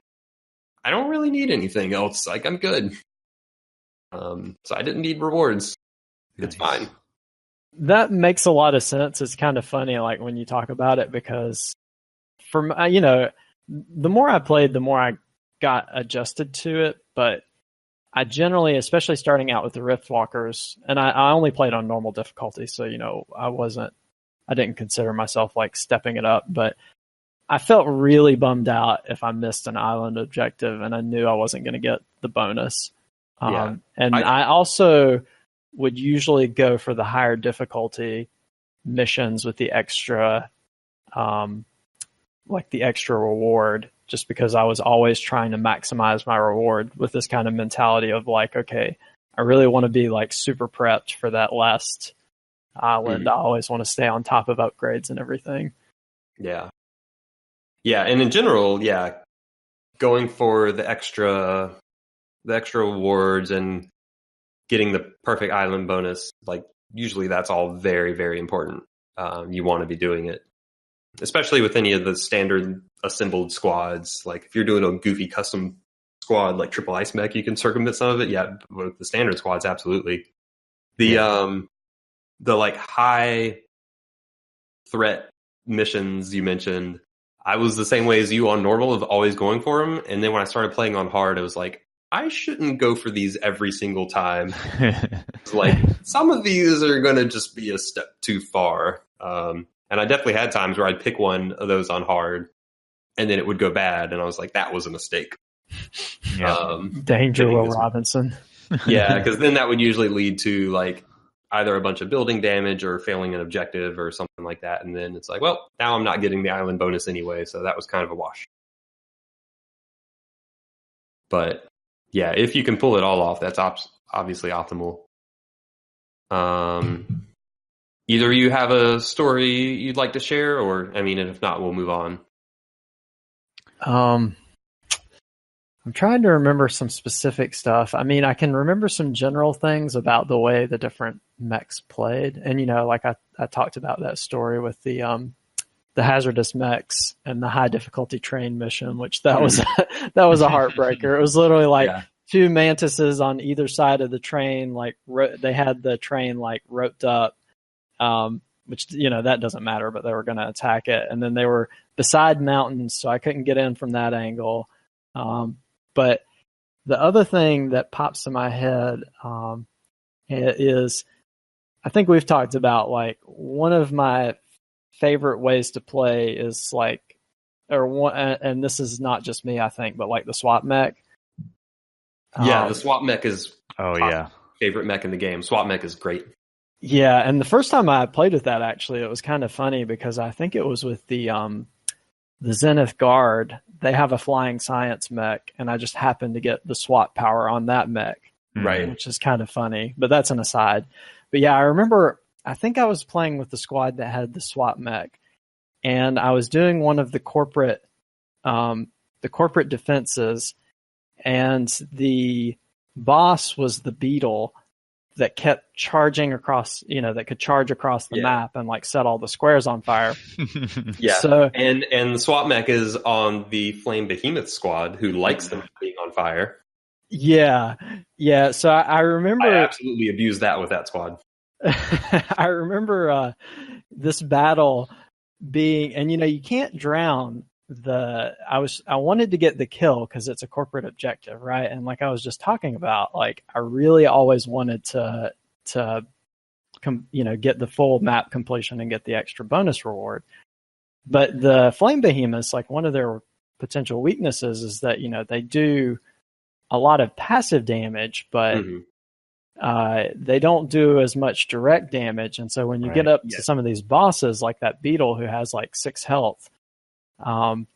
I don't really need anything else. Like I'm good. So I didn't need rewards. It's fine. That makes a lot of sense. It's kind of funny, like when you talk about it, because the more I played, the more I got adjusted to it. But I generally, especially starting out with the Riftwalkers, and I only played on normal difficulty, so I didn't consider myself like stepping it up, but I felt really bummed out if I missed an island objective and I knew I wasn't going to get the bonus. I also would usually go for the higher difficulty missions with the extra, the extra reward, just because I was always trying to maximize my reward with this kind of mentality of like, okay, I really want to be like super prepped for that last island. I always want to stay on top of upgrades and everything. Yeah. Yeah. And in general, going for the extra rewards and getting the perfect island bonus, like usually that's all very, very important. You want to be doing it, especially with any of the standard assembled squads. Like if you're doing a goofy custom squad like Triple Ice Mech, you can circumvent some of it. Yeah, with the standard squads, absolutely. The like high threat missions you mentioned, I was the same way as you on normal of always going for them. And then when I started playing on hard, it was like, I shouldn't go for these every single time. It's like some of these are going to just be a step too far. And I definitely had times where I'd pick one of those on hard and then it would go bad. And I was like, that was a mistake. Danger, Will Robinson. Yeah, because then that would usually lead to like either a bunch of building damage or failing an objective or something like that. And then it's like, well, now I'm not getting the island bonus anyway. So that was kind of a wash. But yeah, if you can pull it all off, that's obviously optimal. Either you have a story you'd like to share, or, I mean, and if not, we'll move on. I'm trying to remember some specific stuff. I mean, I can remember some general things about the way the different mechs played. And, like I talked about that story with the hazardous mechs and the high difficulty train mission, which that was a heartbreaker. It was literally like two mantises on either side of the train. Like they had the train like roped up, which, that doesn't matter, but they were going to attack it. And then they were beside mountains, so I couldn't get in from that angle. But the other thing that pops in my head is, I think we've talked about like one of my favorite ways to play is like, and this is not just me, I think, but like the swap mech. The swap mech is favorite mech in the game. Swap mech is great. Yeah, and the first time I played with that, actually, it was kind of funny because I think it was with the Zenith Guard. They have a flying science mech, and I just happened to get the swap power on that mech, right? Which is kind of funny, but that's an aside. But yeah, I remember, I think I was playing with the squad that had the swap mech, and I was doing one of the corporate defenses, and the boss was the beetle that kept charging across, that could charge across the map and like set all the squares on fire. So, and the swap mech is on the Flame Behemoth squad, who likes them being on fire. Yeah. So I remember I absolutely abused that with that squad. I remember this battle being, and you can't drown I wanted to get the kill because it's a corporate objective, right? And like I was just talking about, like I really always wanted to get the full map completion and get the extra bonus reward. But the Flame Behemoths, like one of their potential weaknesses is that they do a lot of passive damage, but they don't do as much direct damage. And so when you get up to some of these bosses, like that beetle who has like 6 health, you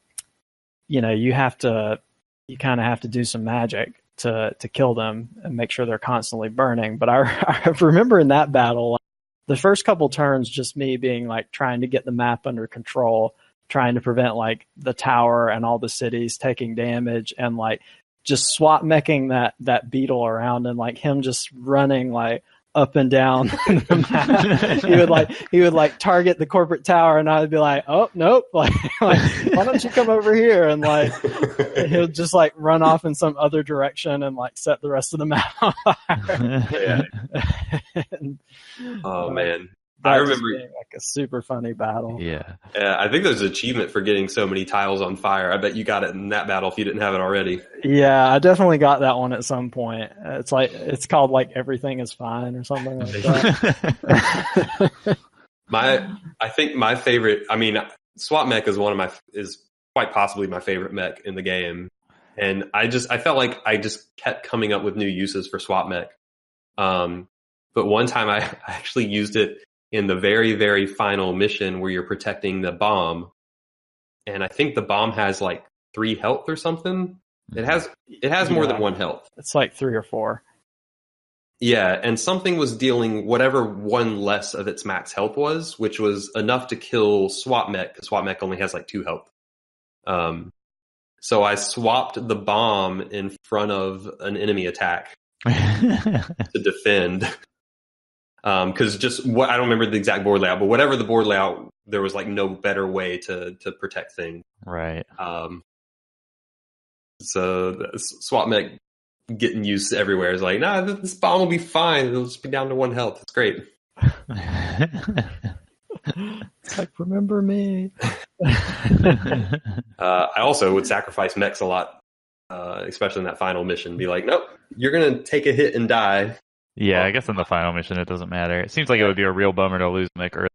kind of have to do some magic to kill them and make sure they're constantly burning. But I remember in that battle, like, the first couple turns, just me being like trying to get the map under control, trying to prevent like the tower and all the cities taking damage, and like just swap meching that beetle around, and like him just running like up and down the map. He would target the corporate tower, and I'd be like, oh nope, like why don't you come over here? And like he'll just like run off in some other direction and like set the rest of the map on fire. Oh man. I remember being like a super funny battle. Yeah. I think there's an achievement for getting so many tiles on fire. I bet you got it in that battle if you didn't have it already. Yeah, I definitely got that one at some point. It's called like Everything is Fine or something like that. I think my favorite. I mean, SWAT mech is quite possibly my favorite mech in the game, and I felt like I just kept coming up with new uses for SWAT mech. But one time I actually used it in the very, very final mission where you're protecting the bomb. And I think the bomb has like 3 health or something. It has more than 1 health. It's like 3 or 4. Yeah, and something was dealing whatever 1 less of its max health was, which was enough to kill SWAT mech, because SWAT mech only has like 2 health. So I swapped the bomb in front of an enemy attack to defend. Because I don't remember the exact board layout, but whatever the board layout, there was like no better way to protect things. Right. So the SWAT mech getting used everywhere is like, nah, this bomb will be fine. It'll just be down to 1 health. It's great. It's like, remember me. I also would sacrifice mechs a lot, especially in that final mission. Be like, nope, you're gonna take a hit and die. Yeah, I guess in the final mission it doesn't matter. It seems like it would be a real bummer to lose mech early.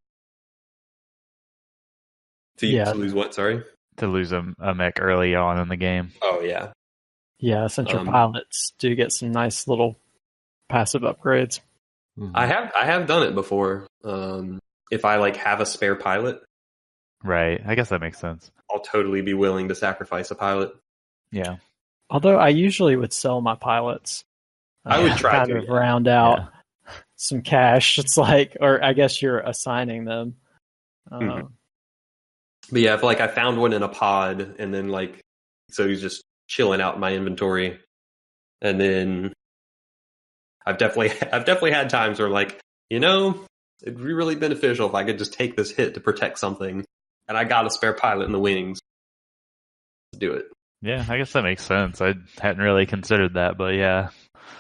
To lose what? Sorry, to lose a mech early on in the game. Oh yeah, yeah. Since your pilots do get some nice little passive upgrades. Mm-hmm. I have done it before. If I like have a spare pilot, right? I guess that makes sense. I'll totally be willing to sacrifice a pilot. Yeah. Although I usually would sell my pilots. I would try to round out some cash. It's like, or I guess you're assigning them. Mm-hmm. But yeah, if like I found one in a pod, and then like, so he's just chilling out in my inventory, and then I've definitely had times where like, it'd be really beneficial if I could just take this hit to protect something, and I got a spare pilot in the wings to do it. Yeah, I guess that makes sense. I hadn't really considered that, but yeah.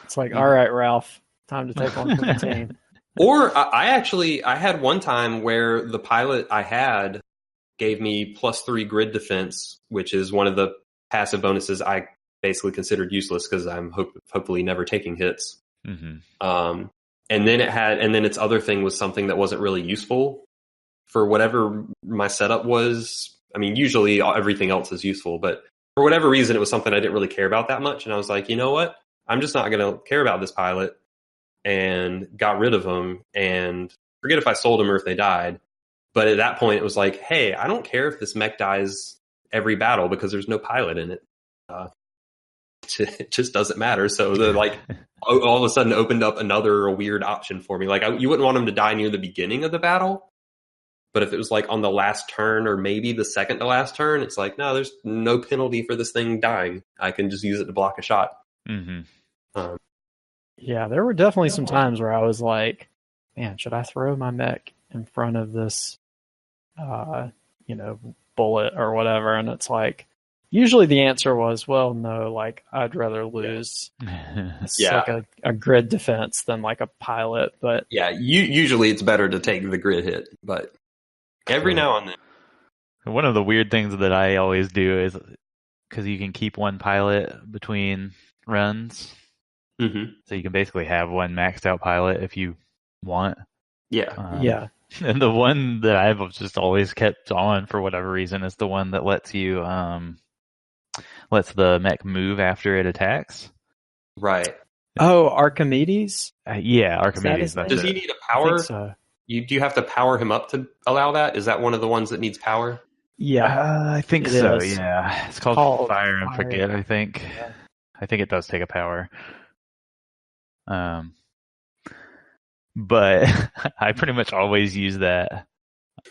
It's like, all right, Ralph, time to take on 15. Or I had one time where the pilot I had gave me +3 grid defense, which is one of the passive bonuses I basically considered useless because I'm hopefully never taking hits. Mm-hmm. And then its other thing was something that wasn't really useful for whatever my setup was. I mean, usually everything else is useful, but for whatever reason, it was something I didn't really care about that much. And I was like, you know what? I'm just not going to care about this pilot, and got rid of them, and forget if I sold them or if they died. But at that point, it was like, hey, I don't care if this mech dies every battle because there's no pilot in it. It just doesn't matter. So the like all of a sudden opened up another weird option for me. Like you wouldn't want him to die near the beginning of the battle, but if it was like on the last turn or maybe the second to last turn, it's like, no, there's no penalty for this thing dying. I can just use it to block a shot. Mm-hmm. Yeah, there were definitely some times where I was like, man, should I throw my mech in front of this, bullet or whatever? And it's like, usually the answer was, well, no, like I'd rather lose like a grid defense than like a pilot. But yeah, usually it's better to take the grid hit, but every now and then. One of the weird things that I always do is because you can keep one pilot between runs. Mm-hmm. So you can basically have one maxed out pilot if you want. Yeah. And the one that I've just always kept on for whatever reason is the one that lets you lets the mech move after it attacks. Right. Oh, Archimedes? Yeah, Archimedes. Does he need a power? So. Do you have to power him up to allow that? Is that one of the ones that needs power? Yeah, I think so. Is. Yeah, it's called Fire and Forget. I think. Yeah. I think it does take a power. But I pretty much always use that.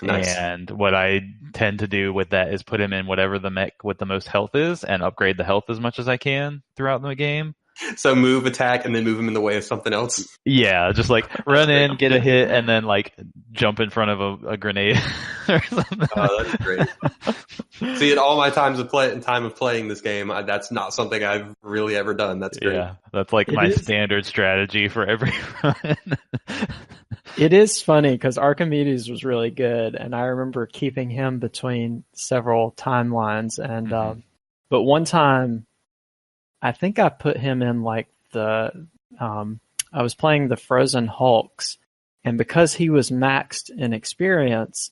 Nice. And what I tend to do with that is put him in whatever the mech with the most health is and upgrade the health as much as I can throughout the game. So move, attack, and then move him in the way of something else? Yeah, just like run in, get a hit, and then like jump in front of a grenade or something. Oh, that's great. See, in all my time of playing this game, that's not something I've really ever done. That's great. Yeah, that's like my standard strategy for every run. It is funny because Archimedes was really good, and I remember keeping him between several timelines. And but one time, I think I put him in like I was playing the Frozen Hulks, and because he was maxed in experience,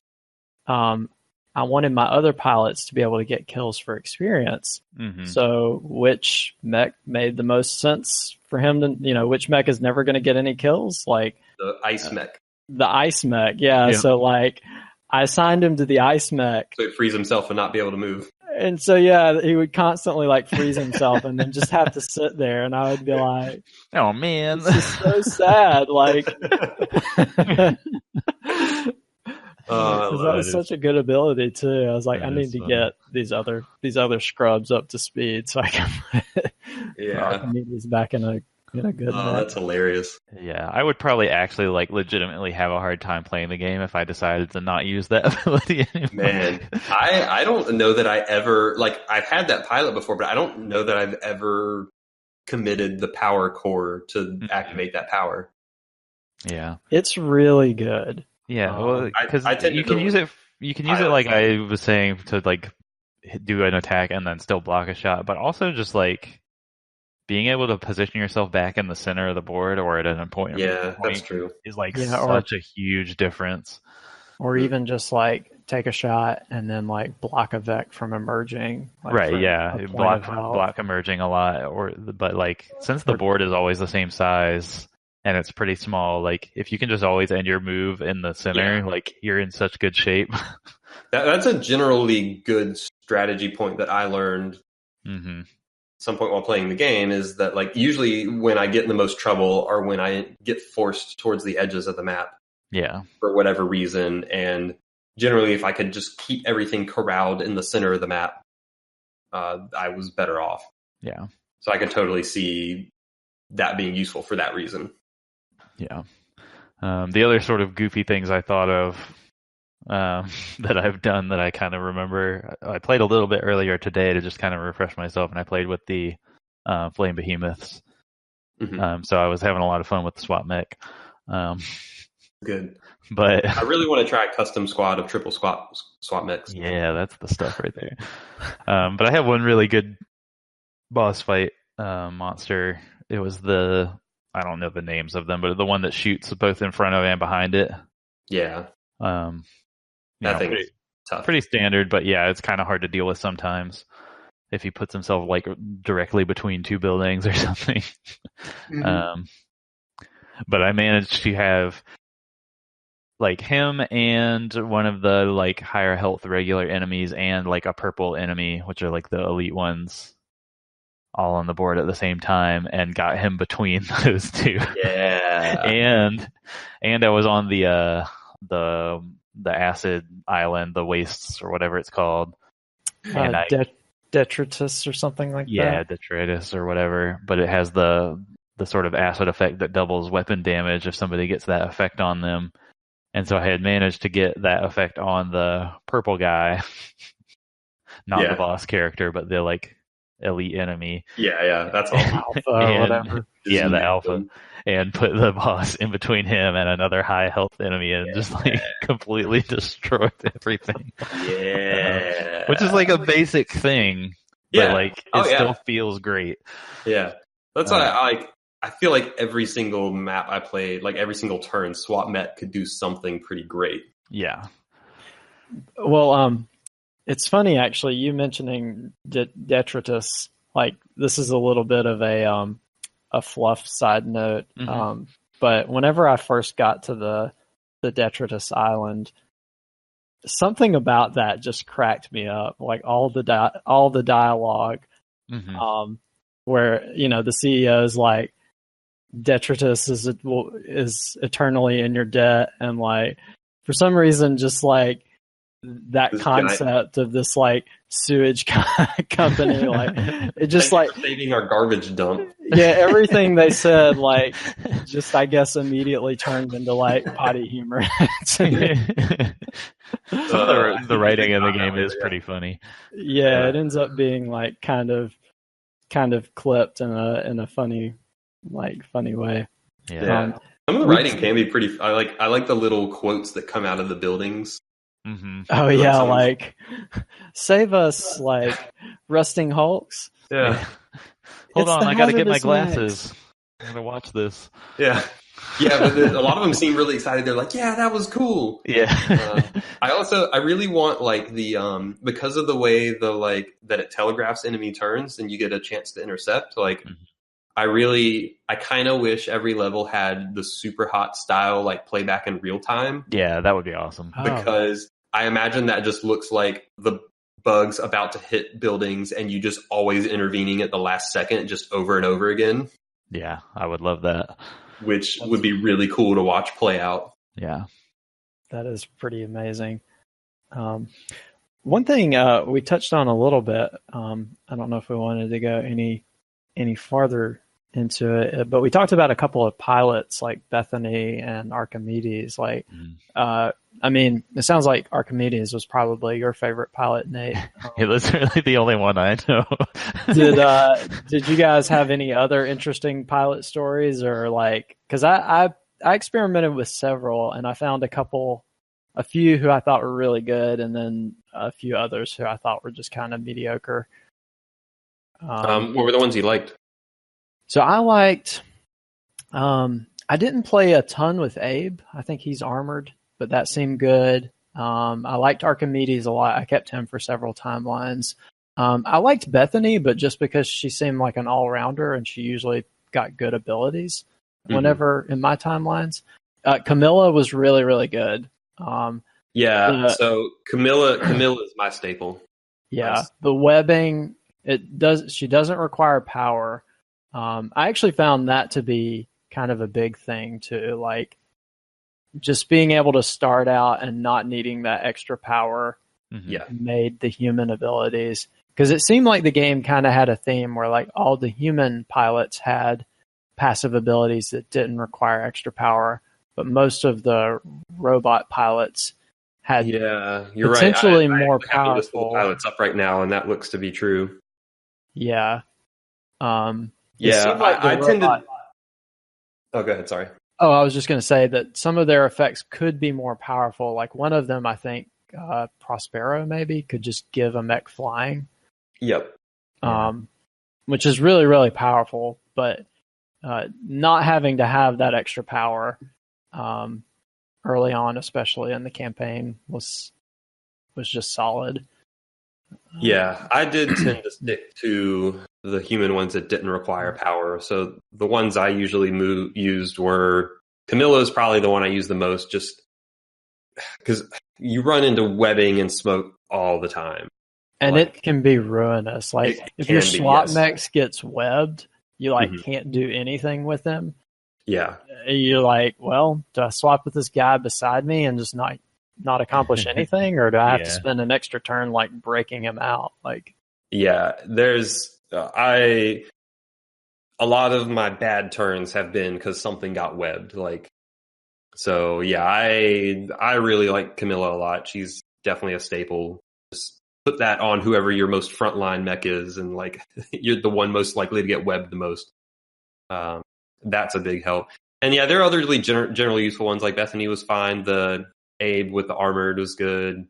I wanted my other pilots to be able to get kills for experience. So which mech made the most sense for him to, which mech is never going to get any kills? Like the ice mech. The ice mech, yeah. Yep. So like I assigned him to the ice mech. So he'd freeze himself and not be able to move. And so, yeah, he would constantly like freeze himself and then just have to sit there. And I would be like, oh man, this is so sad. Like, that was such a good ability too. I was like, I need to get these other scrubs up to speed so I can put Archimedes back in a good mech. That's hilarious. Yeah, I would probably actually like legitimately have a hard time playing the game if I decided to not use that ability anymore. Man, I don't know that I ever, like, I've had that pilot before, but I don't know that I've ever committed the power core to activate that power. Yeah. It's really good. Yeah, well, because you can use it. You can use it like I was saying to like do an attack and then still block a shot, but also just like being able to position yourself back in the center of the board or at an important point that's true. Is like such a huge difference. Or even just like take a shot and then like block a Vec from emerging. Like right, yeah. Block emerging a lot. But like since the board is always the same size and it's pretty small, like if you can just always end your move in the center, like you're in such good shape. That's a generally good strategy point that I learned some point while playing the game, is that like usually when I get in the most trouble are when I get forced towards the edges of the map. Yeah. For whatever reason. And generally if I could just keep everything corralled in the center of the map, I was better off. Yeah. So I could totally see that being useful for that reason. Yeah. The other sort of goofy things I thought of that I've done that I kind of remember, I played a little bit earlier today to just kind of refresh myself, and I played with the Flame Behemoths. So I was having a lot of fun with the swap mech. Good. But I really want to try a custom squad of triple swap mechs. Yeah, that's the stuff right there. But I have one really good boss fight monster. It was I don't know the names of them, but the one that shoots both in front of and behind it. Yeah. That thing is tough. Pretty standard, but yeah, it's kind of hard to deal with sometimes if he puts himself like directly between two buildings or something. But I managed to have like him and one of the like higher health regular enemies and like a purple enemy, which are like the elite ones, all on the board at the same time, and got him between those two. Yeah. and I was on the acid island, the wastes or whatever it's called. Detritus or something like that. Yeah, detritus or whatever. But it has the sort of acid effect that doubles weapon damage if somebody gets that effect on them. And so I had managed to get that effect on the purple guy, not the boss character, but the like elite enemy. Yeah, that's all. Alpha or whatever. Yeah, the alpha. And put the boss in between him and another high health enemy and just like completely destroyed everything. Yeah. Which is like a basic thing. But like it still feels great. Yeah. That's why I feel like every single map I played, like every single turn, swap mech could do something pretty great. Yeah. Well, it's funny actually, you mentioning detritus. Like this is a little bit of a fluff side note. But whenever I first got to the detritus island, something about that just cracked me up. Like all the dialogue, where the CEO is like, detritus is eternally in your debt, and like for some reason just like that this concept of this like sewage company, like it just like saving our garbage dump. Yeah, everything they said like just I guess immediately turned into like potty humor. Some of the writing in the game is pretty funny. Yeah, it ends up being like kind of clipped in a funny way. Yeah. Some of the writing can be pretty. I like the little quotes that come out of the buildings. Mm-hmm. Oh yeah, like save us, like rusting hulks. Yeah. Hold on, I gotta get my glasses. I'm gonna watch this. Yeah. Yeah, but a lot of them seem really excited. They're like, "Yeah, that was cool." Yeah. I really want like the because of the way that it telegraphs enemy turns and you get a chance to intercept. Like, I kind of wish every level had the super hot style like playback in real time. Yeah, that would be awesome. Because I imagine that just looks like the bugs about to hit buildings and you just always intervening at the last second, just over and over again. Yeah, I would love that. Which would be really cool to watch play out. Yeah. That is pretty amazing. One thing we touched on a little bit, I don't know if we wanted to go any farther into it, but we talked about a couple of pilots like Bethany and Archimedes. Like, I mean, it sounds like Archimedes was probably your favorite pilot, Nate. It was really the only one I know. Did you guys have any other interesting pilot stories, or like? Because I experimented with several, and I found a few who I thought were really good, and then a few others who I thought were just kind of mediocre. What were the ones you liked? So I liked. I didn't play a ton with Abe. I think he's armored, but that seemed good. I liked Archimedes a lot. I kept him for several timelines. I liked Bethany, but just because she seemed like an all-rounder and she usually got good abilities whenever in my timelines. Camilla was really, really good. So Camilla is my staple. Yeah, the webbing, she doesn't require power. I actually found that to be kind of a big thing too, like just being able to start out and not needing that extra power made the human abilities, because it seemed like the game kind of had a theme where like all the human pilots had passive abilities that didn't require extra power, but most of the robot pilots had you're potentially right. more I have a list of powerful the pilots up right now, and that looks to be true. Yeah. I tended. Oh, go ahead. Sorry. Oh, I was just going to say that some of their effects could be more powerful. Like one of them, I think, Prospero maybe could just give a mech flying. Yep. Which is really, really powerful, but not having to have that extra power early on, especially in the campaign, was just solid. Yeah, I did tend to stick to the human ones that didn't require power. So the ones I usually used were Camilla's probably the one I used the most, just because you run into webbing and smoke all the time. And it can be ruinous. Like if your SWAT mechs gets webbed, you can't do anything with them. Yeah. You're like, well, do I swap with this guy beside me and just not accomplish anything, or do I have to spend an extra turn like breaking him out? Like, there's a lot of my bad turns have been because something got webbed. Like, so I really like Camilla a lot. She's definitely a staple. Just put that on whoever your most frontline mech is, and like you're the one most likely to get webbed the most. That's a big help. And there are other really generally useful ones. Like Bethany was fine. The Abe with the armored was good.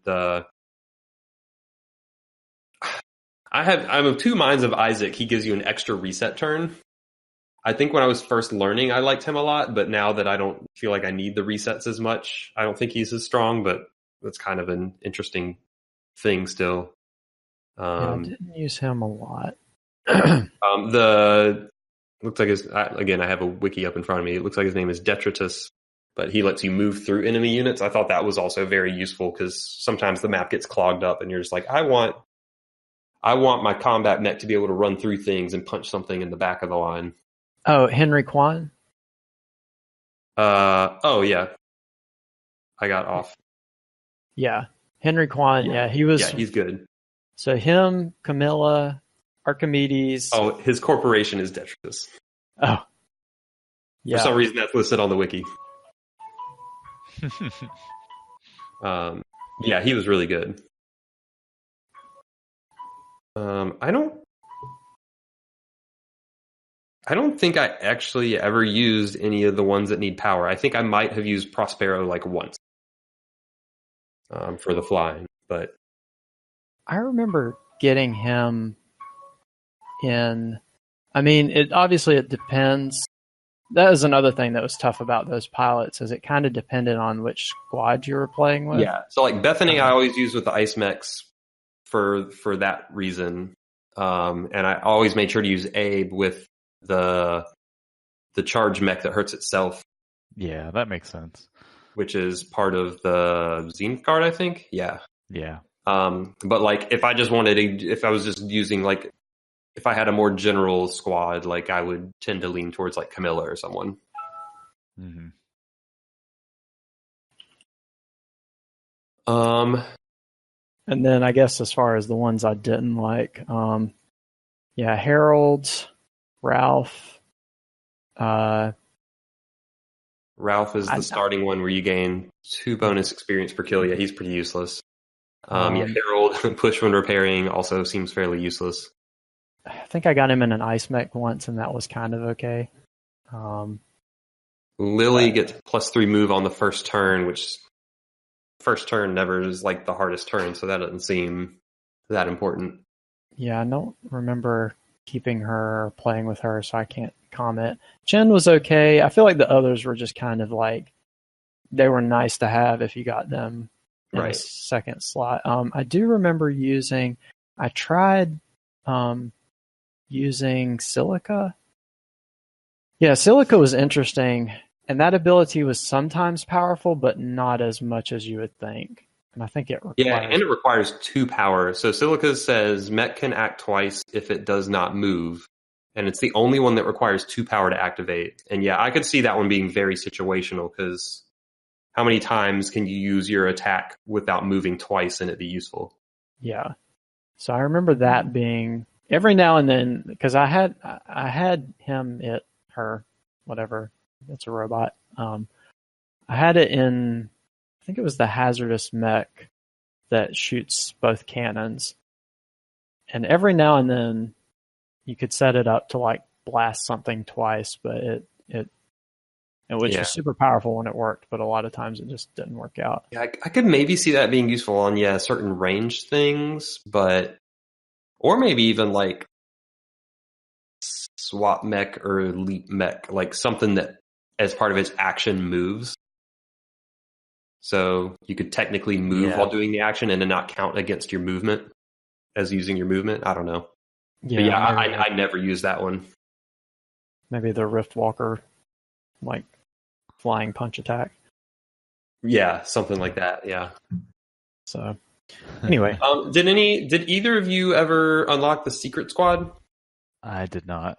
I'm of two minds of Isaac. He gives you an extra reset turn. I think when I was first learning, I liked him a lot, but now that I don't feel like I need the resets as much, I don't think he's as strong, but that's kind of an interesting thing still. I didn't use him a lot. Looks like again, I have a wiki up in front of me. It looks like his name is Detritus, but he lets you move through enemy units. I thought that was also very useful because sometimes the map gets clogged up and you're just like, I want my combat mech to be able to run through things and punch something in the back of the line. Oh, Henry Kwan? I got off. Yeah. Henry Kwan, he was... Yeah, he's good. So him, Camilla, Archimedes... Oh, his corporation is Detritus. Oh. Yeah. For some reason, that's listed on the wiki. He was really good. I don't think I actually ever used any of the ones that need power. I think I might have used Prospero like once for the flying, but I remember getting him in. I mean, it depends. That was another thing that was tough about those pilots, is it kind of depended on which squad you were playing with. Yeah, so like Bethany, I always use with the ice mechs for that reason, and I always made sure to use Abe with the charge mech that hurts itself. Yeah, that makes sense. Which is part of the Zenith Guard, I think. Yeah. Yeah. But like, if I was just using like, if I had a more general squad, like I would tend to lean towards like Camilla or someone. Mm-hmm. And then I guess as far as the ones I didn't like, Harold, Ralph. Ralph is the starting one where you gain 2 bonus experience per kill. Yeah, he's pretty useless. Harold, push when repairing, also seems fairly useless. I think I got him in an ice mech once, and that was kind of okay. Lily gets +3 move on the first turn, which first turn never is like the hardest turn, so that doesn't seem that important. Yeah, I don't remember keeping her or playing with her, so I can't comment. Jen was okay. I feel like the others were just kind of like, they were nice to have if you got them in a second slot. I do remember I tried using Silica. Yeah, Silica was interesting, and that ability was sometimes powerful, but not as much as you would think. And I think it requires 2 power. So Silica says mech can act twice if it does not move. And it's the only one that requires 2 power to activate. And yeah, I could see that one being very situational, because how many times can you use your attack without moving twice and it be useful? Yeah. So I remember that being every now and then, because I had him, her, whatever. It's a robot. I had it in, I think it was the hazardous mech that shoots both cannons. And every now and then you could set it up to like blast something twice, but which was super powerful when it worked, but a lot of times it just didn't work out. Yeah, I could maybe see that being useful on certain ranged things, or maybe even like swap mech or leap mech, like something that as part of its action moves. So you could technically move while doing the action and then not count against your movement as using your movement. I don't know. Yeah, I never use that one. Maybe the Riftwalker, like flying punch attack. Yeah, something like that. Yeah. So, anyway, did either of you ever unlock the Secret Squad? I did not.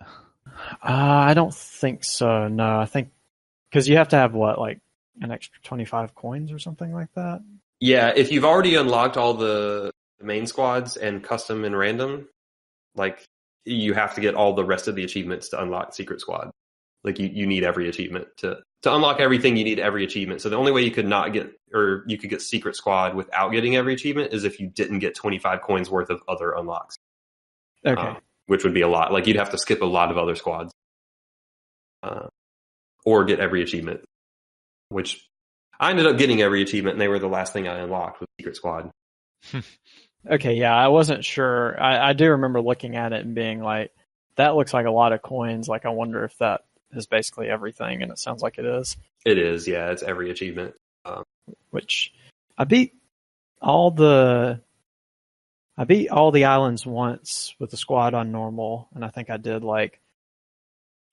I don't think so. No, I think because you have to have like an extra 25 coins or something like that. Yeah, if you've already unlocked all the main squads and custom and random, like you have to get all the rest of the achievements to unlock Secret Squad. Like you need every achievement to unlock everything. You need every achievement. So the only way you could get Secret Squad without getting every achievement is if you didn't get 25 coins worth of other unlocks. Okay. Which would be a lot. Like you'd have to skip a lot of other squads, or get every achievement. Which I ended up getting every achievement, and they were the last thing I unlocked with Secret Squad. Okay, yeah, I wasn't sure. I do remember looking at it and being like, that looks like a lot of coins. Like, I wonder if that is basically everything, and it sounds like it is. It is, yeah. It's every achievement. Which I beat all the islands once with the squad on normal, and I think I did like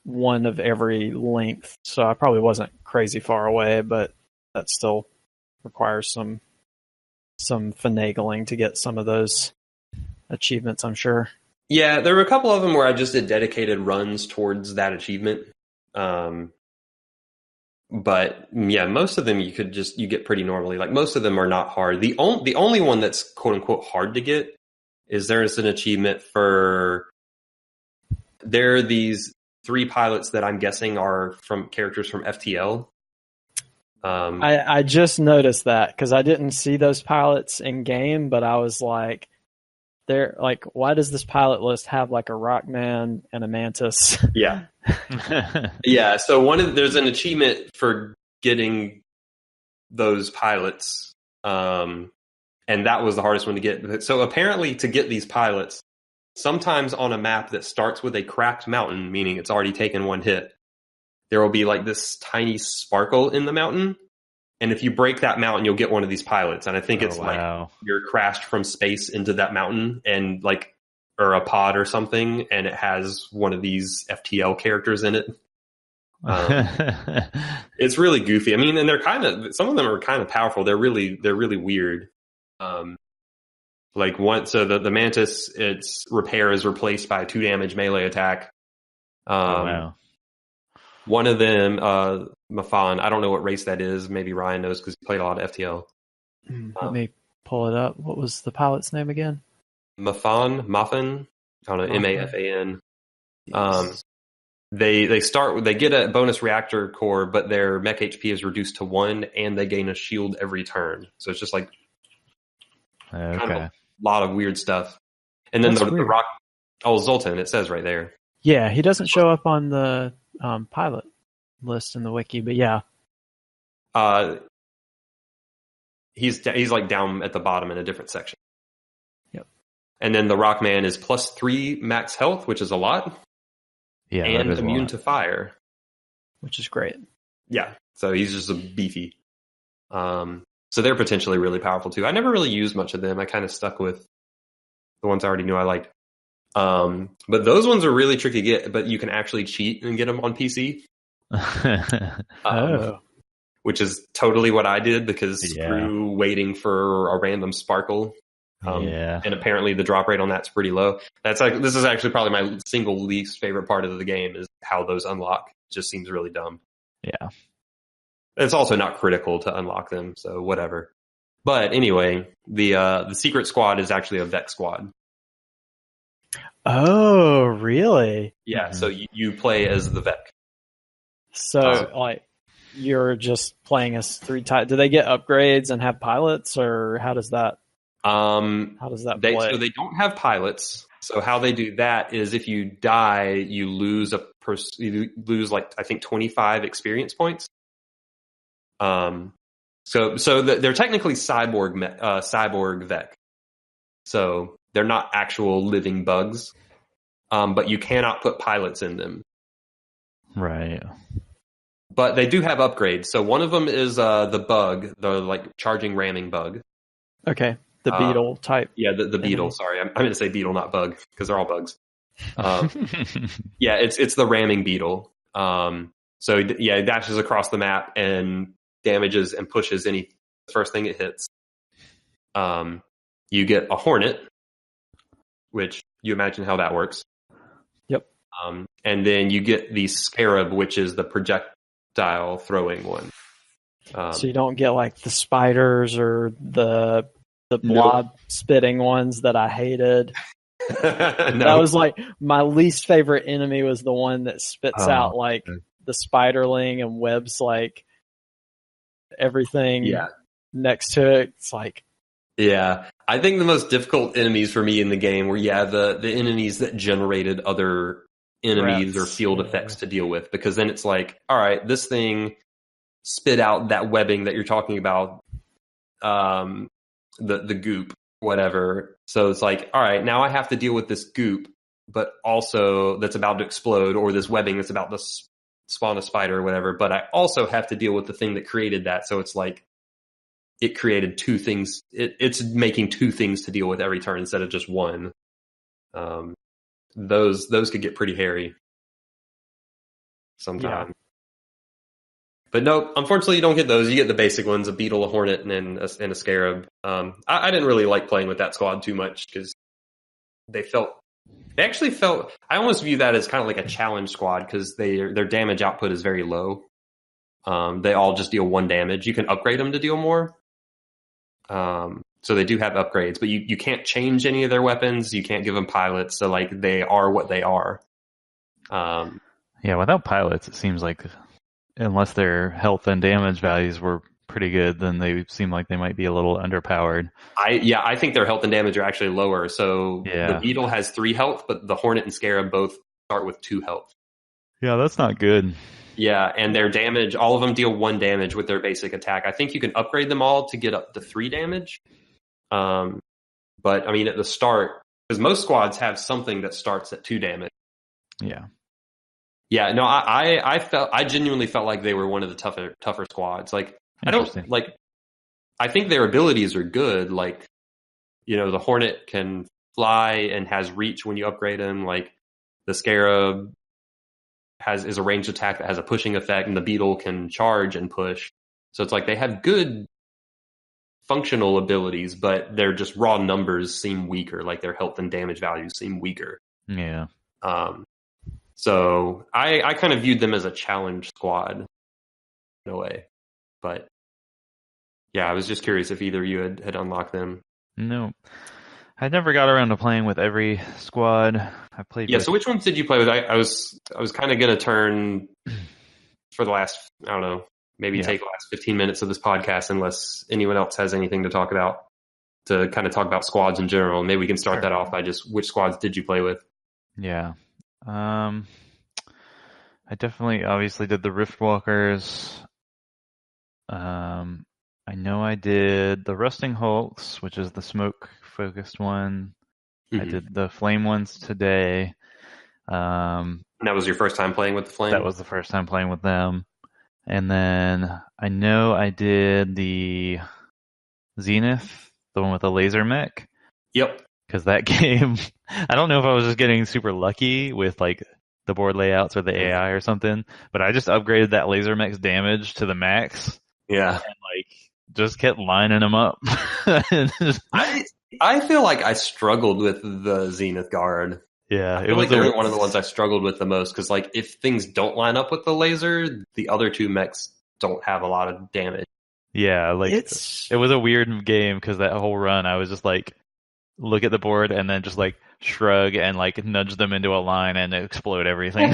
one of every length, so I probably wasn't crazy far away, but that still requires some finagling to get some of those achievements, I'm sure. Yeah, there were a couple of them where I just did dedicated runs towards that achievement. But yeah, most of them you get pretty normally. Like most of them are not hard. The only one that's quote unquote hard to get is there's an achievement for, there are these 3 pilots that I'm guessing are from characters from FTL. I just noticed that because I didn't see those pilots in game, but I was like, they're like, why does this pilot list have like a Rockman and a Mantis? Yeah. Yeah. So there's an achievement for getting those pilots. And that was the hardest one to get. So apparently to get these pilots, sometimes on a map that starts with a cracked mountain, meaning it's already taken one hit, there will be like this tiny sparkle in the mountain. And if you break that mountain, you'll get one of these pilots. And I think it's like you're crashed from space into that mountain and like, or a pod or something. And it has one of these FTL characters in it. It's really goofy. I mean, and some of them are kind of powerful. They're really weird. Like so the Mantis, its repair is replaced by a 2 damage melee attack. One of them, Mafan, I don't know what race that is. Maybe Ryan knows because he played a lot of FTL. Let me pull it up. What was the pilot's name again? Mafan. I don't know, Mafan. They get a bonus reactor core, but their mech HP is reduced to 1, and they gain a shield every turn. So it's just like kind of a lot of weird stuff. And then the rock. Oh, Zoltan! It says right there. Yeah, he doesn't show up on the pilot list in the wiki, but yeah. He's like down at the bottom in a different section. Yep. And then the Rockman is +3 max health, which is a lot. Yeah, and immune to fire, which is great. Yeah, so he's just a beefy. So they're potentially really powerful too. I never really used much of them. I kind of stuck with the ones I already knew I liked. But those ones are really tricky to get, but you can actually cheat and get them on PC. Which is totally what I did because screw waiting for a random sparkle. And apparently the drop rate on that's pretty low. This is actually probably my single least favorite part of the game is how those unlock. It just seems really dumb. Yeah. It's also not critical to unlock them, so whatever. But anyway, the secret squad is actually a Vec squad. Oh, really? Yeah, so you play as the Vec. So, like, you're just playing as 3 types. Do they get upgrades and have pilots, or how does that? How does that play? So they don't have pilots. So how they do that is if you die, you lose like I think 25 experience points. So they're technically cyborg Vec. So they're not actual living bugs, but you cannot put pilots in them. Right. But they do have upgrades. So one of them is the bug, the like charging ramming bug. Okay. The beetle type. Yeah, the beetle. Sorry, I'm going to say beetle, not bug, because they're all bugs. Yeah, it's the ramming beetle. So yeah, it dashes across the map and damages and pushes any first thing it hits. You get a hornet, which you imagine how that works. Yep. And then you get the scarab, which is the projectile throwing one. So you don't get like the spiders or the blob spitting ones that I hated. No. That was like my least favorite enemy was the one that spits out like the spiderling and webs like everything next to it. It's like I think the most difficult enemies for me in the game were the enemies that generated other enemies or field effects to deal with, because then it's like, all right, this thing spit out that webbing that you're talking about, the goop, whatever. So it's like, all right, now I have to deal with this goop, but also that's about to explode, or this webbing that's about to spawn a spider or whatever. But I also have to deal with the thing that created that. So it's like it created 2 things. It's making 2 things to deal with every turn instead of just one. Those could get pretty hairy sometimes. But no, unfortunately, you don't get those. You get the basic ones: a beetle, a hornet, and a scarab. I didn't really like playing with that squad too much because they actually felt. I almost view that as kind of like a challenge squad because their damage output is very low. They all just deal 1 damage. You can upgrade them to deal more. So they do have upgrades, but you can't change any of their weapons. You can't give them pilots. So like they are what they are. Without pilots, it seems like unless their health and damage values were pretty good, then they seem like they might be a little underpowered. I think their health and damage are actually lower. So the Beetle has 3 health, but the Hornet and Scarab both start with 2 health. Yeah, that's not good. Yeah, and their damage, all of them deal 1 damage with their basic attack. I think you can upgrade them all to get up to 3 damage. But I mean, at the start, because most squads have something that starts at 2 damage. Yeah. Yeah, no, I genuinely felt like they were one of the tougher squads. Like, I think their abilities are good. Like, the Hornet can fly and has reach when you upgrade him. Like, the Scarab is a ranged attack that has a pushing effect, and the Beetle can charge and push. So it's like they have good functional abilities, but their just raw numbers seem weaker. Like their health and damage values seem weaker. Yeah. So I kind of viewed them as a challenge squad in a way. But yeah, I was just curious if either of you had unlocked them. No. I never got around to playing with every squad. I played so which ones did you play with? I was kind of going to turn for the last, I don't know, maybe take the last 15 minutes of this podcast, unless anyone else has anything to talk about, to kind of talk about squads in general. Maybe we can start that off by just which squads did you play with? Yeah. I definitely obviously did the Riftwalkers. I know I did the Rusting Hulks, which is the smoke-focused one. Mm-hmm. I did the Flame ones today. And that was your first time playing with the Flame? That was the first time playing with them. And then I know I did the Zenith, the one with the laser mech. Yep. Because that game, I don't know if I was just getting super lucky with like the board layouts or the AI or something, but I just upgraded that laser mech's damage to the max. Yeah. And like just kept lining them up. I feel like I struggled with the Zenith Guard. Yeah, it was one of the ones I struggled with the most, because like if things don't line up with the laser, the other 2 mechs don't have a lot of damage. Yeah, like it was a weird game, because that whole run I was just like look at the board and then just like shrug and like nudge them into a line and explode everything,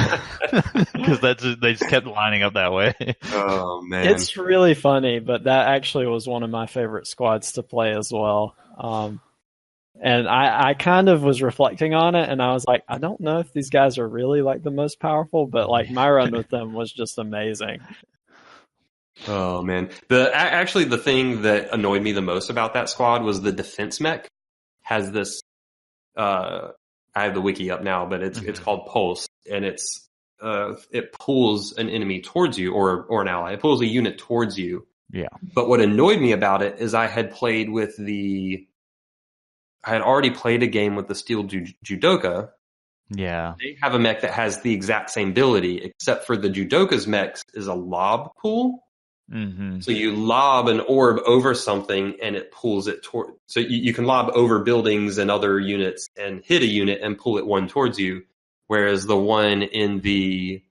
because they just kept lining up that way. Oh man, it's really funny, but that actually was one of my favorite squads to play as well. And I kind of was reflecting on it, and I was like, I don't know if these guys are really like the most powerful, but like my run with them was just amazing. Oh man, actually the thing that annoyed me the most about that squad was the defense mech has this. I have the wiki up now, but it's called Pulse, and it pulls an enemy towards you, or an ally. It pulls a unit towards you. Yeah. But what annoyed me about it is I had already played a game with the Steel Judoka. Yeah. They have a mech that has the exact same ability, except for the Judoka's mech is a lob pool. Mm-hmm. So you lob an orb over something and it pulls it toward. So you can lob over buildings and other units and hit a unit and pull it one towards you. Whereas the one in the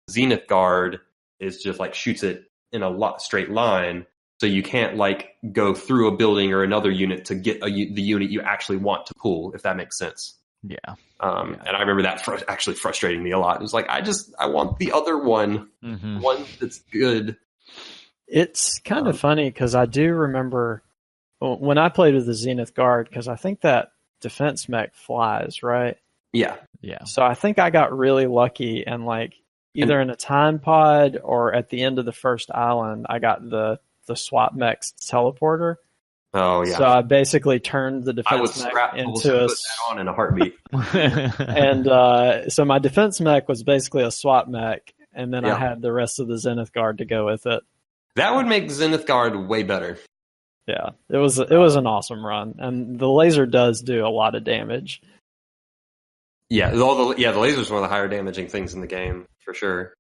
Zenith Guard is just like shoots it in a straight line. So you can't like go through a building or another unit to get the unit you actually want to pull, if that makes sense. Yeah. And I remember that actually frustrating me a lot. It was like, I want the other one, one that's good. It's kind of funny, because I do remember when I played with the Zenith Guard, because I think that defense mech flies, right? Yeah. Yeah. So I think I got really lucky, and like either in a time pod or at the end of the first island, I got the swap mech's teleporter. Oh yeah. So I basically turned the defense mech into put that on in a heartbeat. And so my defense mech was basically a swap mech, and then I had the rest of the Zenith Guard to go with it. That would make Zenith Guard way better. Yeah, it was an awesome run, and the laser does do a lot of damage. Yeah, the laser is one of the higher damaging things in the game for sure.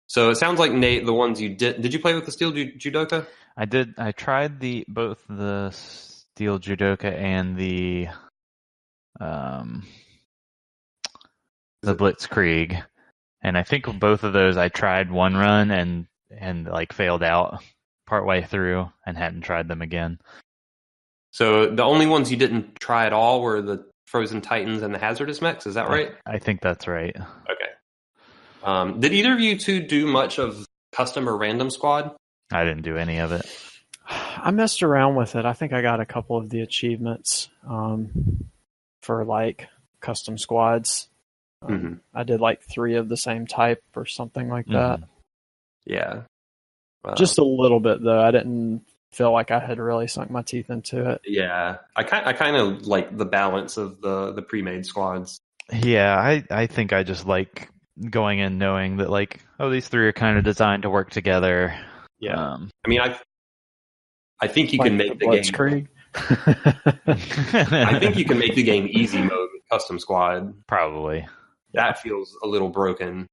So it sounds like, Nate, the ones you did you play with the Steel Judoka? I did. I tried both the Steel Judoka and the Blitzkrieg, and I think both of those I tried one run and like failed out partway through and hadn't tried them again. So the only ones you didn't try at all were the Frozen Titans and the Hazardous Mechs, is that right? I think that's right. Okay. Did either of you two do much of custom or random squad? I didn't do any of it. I messed around with it. I think I got a couple of the achievements for like custom squads. I did like 3 of the same type or something like that. Yeah. Wow. Just a little bit though. I didn't feel like I had really sunk my teeth into it. Yeah. I kind of like the balance of the pre-made squads. Yeah, I think I just like going in knowing that like, oh, these 3 are kind of designed to work together. Yeah. I mean, I think you like can make the Blitzkrieg. I think you can make the game easy mode with custom squad. Probably. That feels a little broken.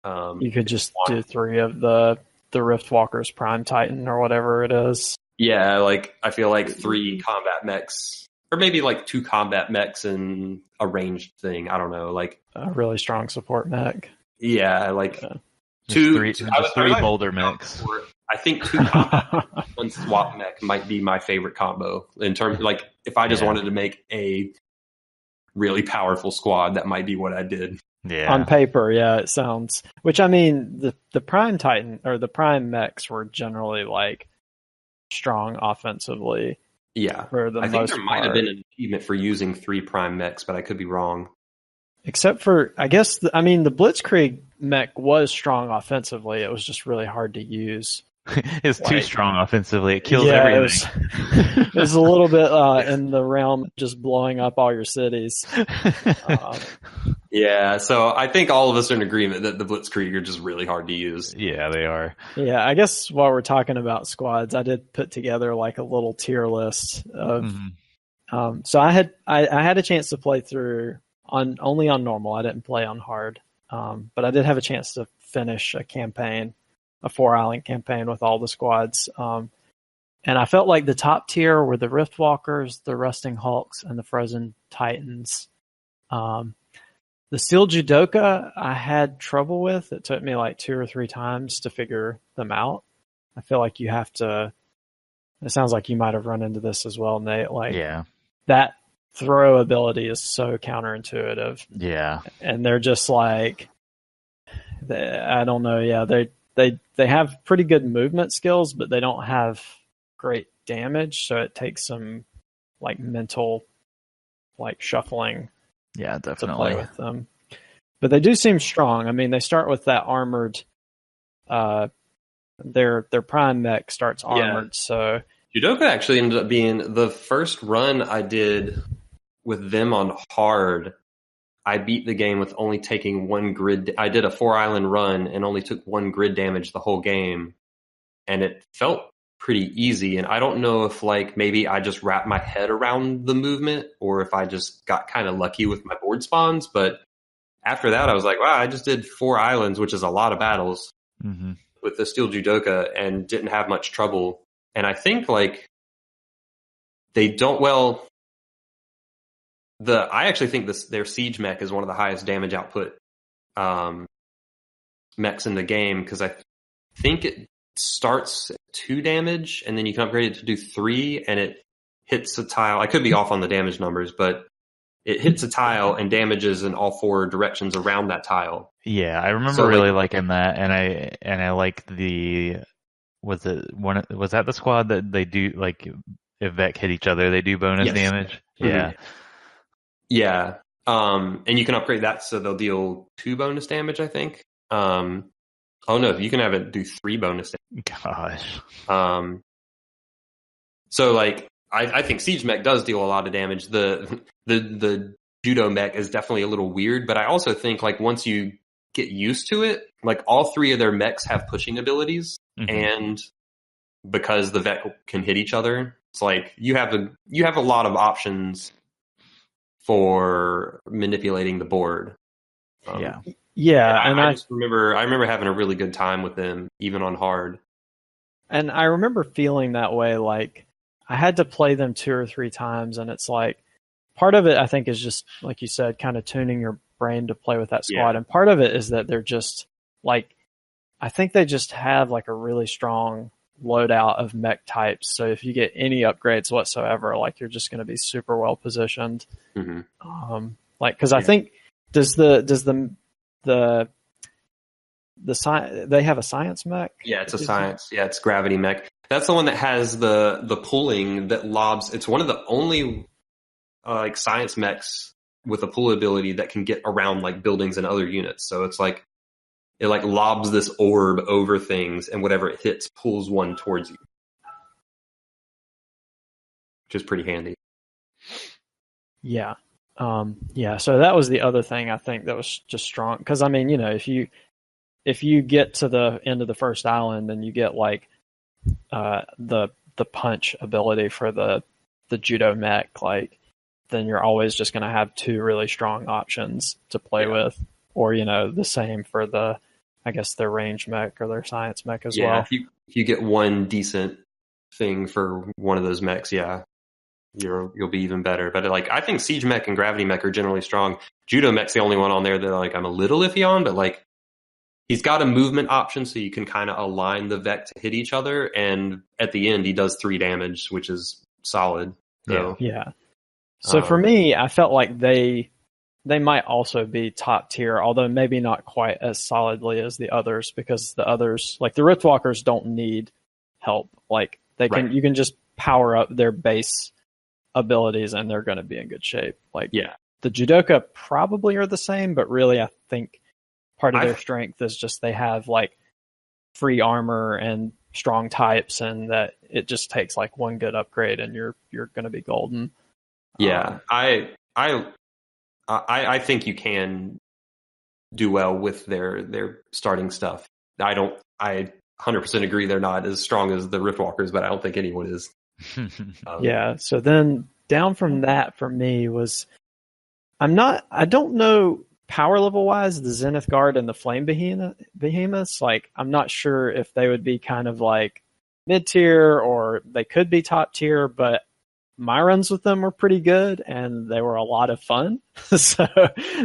You could just do 3 of the Riftwalker's Prime Titan or whatever it is. Yeah, like I feel like 3 combat mechs, or maybe like 2 combat mechs and a ranged thing. I don't know, like a really strong support mech. Yeah, like three boulder mechs. I think 2 combat one swap mech might be my favorite combo in terms of, like, if I just wanted to make a really powerful squad, that might be what I did. Yeah. On paper, yeah, it sounds. Which, I mean, the Prime Titan or the Prime mechs were generally like strong offensively. Yeah, for the I most think there might have part. been an achievement for using 3 Prime mechs, but I could be wrong. Except for, I guess, the Blitzkrieg mech was strong offensively. It was just really hard to use. It's too strong offensively. It kills everything. It was a little bit in the realm of just blowing up all your cities. Yeah, so I think all of us are in agreement that the Blitzkrieg are just really hard to use. Yeah, they are. Yeah, I guess while we're talking about squads, I did put together like a little tier list of. So I had a chance to play through only on normal. I didn't play on hard, but I did have a chance to finish a campaign, a 4-island campaign with all the squads. And I felt like the top tier were the Riftwalkers, the Rusting Hulks, and the Frozen Titans. The Steel Judoka I had trouble with. It took me like 2 or 3 times to figure them out. I feel like you have to. It sounds like you might have run into this as well, Nate. Like, that throw ability is so counterintuitive. Yeah, and they're just like, I don't know. Yeah, they have pretty good movement skills, but they don't have great damage. So it takes some like mental, like shuffling. Yeah, definitely. To play with them. But they do seem strong. I mean, they start with that armored. Their Prime mech starts armored. So Judoka actually ended up being the first run I did with them on hard. I beat the game with only taking 1 grid. I did a 4-island run and only took 1 grid damage the whole game, and it felt pretty easy. And I don't know if like maybe I just wrapped my head around the movement or if I just got kind of lucky with my board spawns. But after that, I was like, wow, I just did 4 islands, which is a lot of battles with the Steel Judoka, and didn't have much trouble. And I think like they don't I actually think their siege mech is one of the highest damage output mechs in the game, because I think it starts at 2 damage and then you can upgrade it to do 3, and it hits a tile. I could be off on the damage numbers, but it hits a tile and damages in all 4 directions around that tile. Yeah, I remember really liking that, and I like the was that the squad that they do like if Vec hit each other they do bonus damage? Yeah. Yeah. And you can upgrade that so they'll deal 2 bonus damage, I think. Oh no, you can have it do 3 bonus damage. Gosh. So like I think Siege Mech does deal a lot of damage. The Judo Mech is definitely a little weird, but I also think like once you get used to it, like all 3 of their mechs have pushing abilities, and because the Vec can hit each other, it's like you have a lot of options for manipulating the board. And I just remember having a really good time with them, even on hard. And I remember feeling that way. Like I had to play them 2 or 3 times, and it's like part of it I think is just like you said, kind of tuning your brain to play with that squad, and part of it is that they're just like, I think they just have like a really strong loadout of mech types. So if you get any upgrades whatsoever, like you're just going to be super well positioned. Because I think does the they have a science mech? Yeah, it's a science. Yeah, it's gravity mech. That's the one that has the pulling that lobs. It's one of the only like science mechs with a pull ability that can get around like buildings and other units. So it's like it like lobs this orb over things, and whatever it hits pulls one towards you, which is pretty handy. Yeah. So that was the other thing I think that was just strong. Because, I mean, if you get to the end of the first island and you get like the punch ability for the judo mech, like, then you're always just going to have two really strong options to play with. Or, the same for I guess their range mech or their science mech as well. Yeah, if you get one decent thing for one of those mechs, you'll be even better. But like, I think siege mech and gravity mech are generally strong. Judo mech's the only one on there that like I'm a little iffy on, but like he's got a movement option, so you can kind of align the Vec to hit each other, and at the end he does 3 damage, which is solid. So, yeah. So for me, I felt like they might also be top tier, although maybe not quite as solidly as the others, because the others, like the Riftwalkers, don't need help. Like you can just power up their base abilities and they're going to be in good shape. Like the Judoka probably are the same, but really I think part of their strength is just they have like free armor and strong types, and that it just takes like one good upgrade and you're going to be golden. Yeah, I think you can do well with their starting stuff. I 100% agree they're not as strong as the Riftwalkers, but I don't think anyone is. So then down from that for me was, I don't know power level wise, the Zenith Guard and the Flame Behemoths, like I'm not sure if they would be kind of like mid tier or they could be top tier, but my runs with them were pretty good and they were a lot of fun. So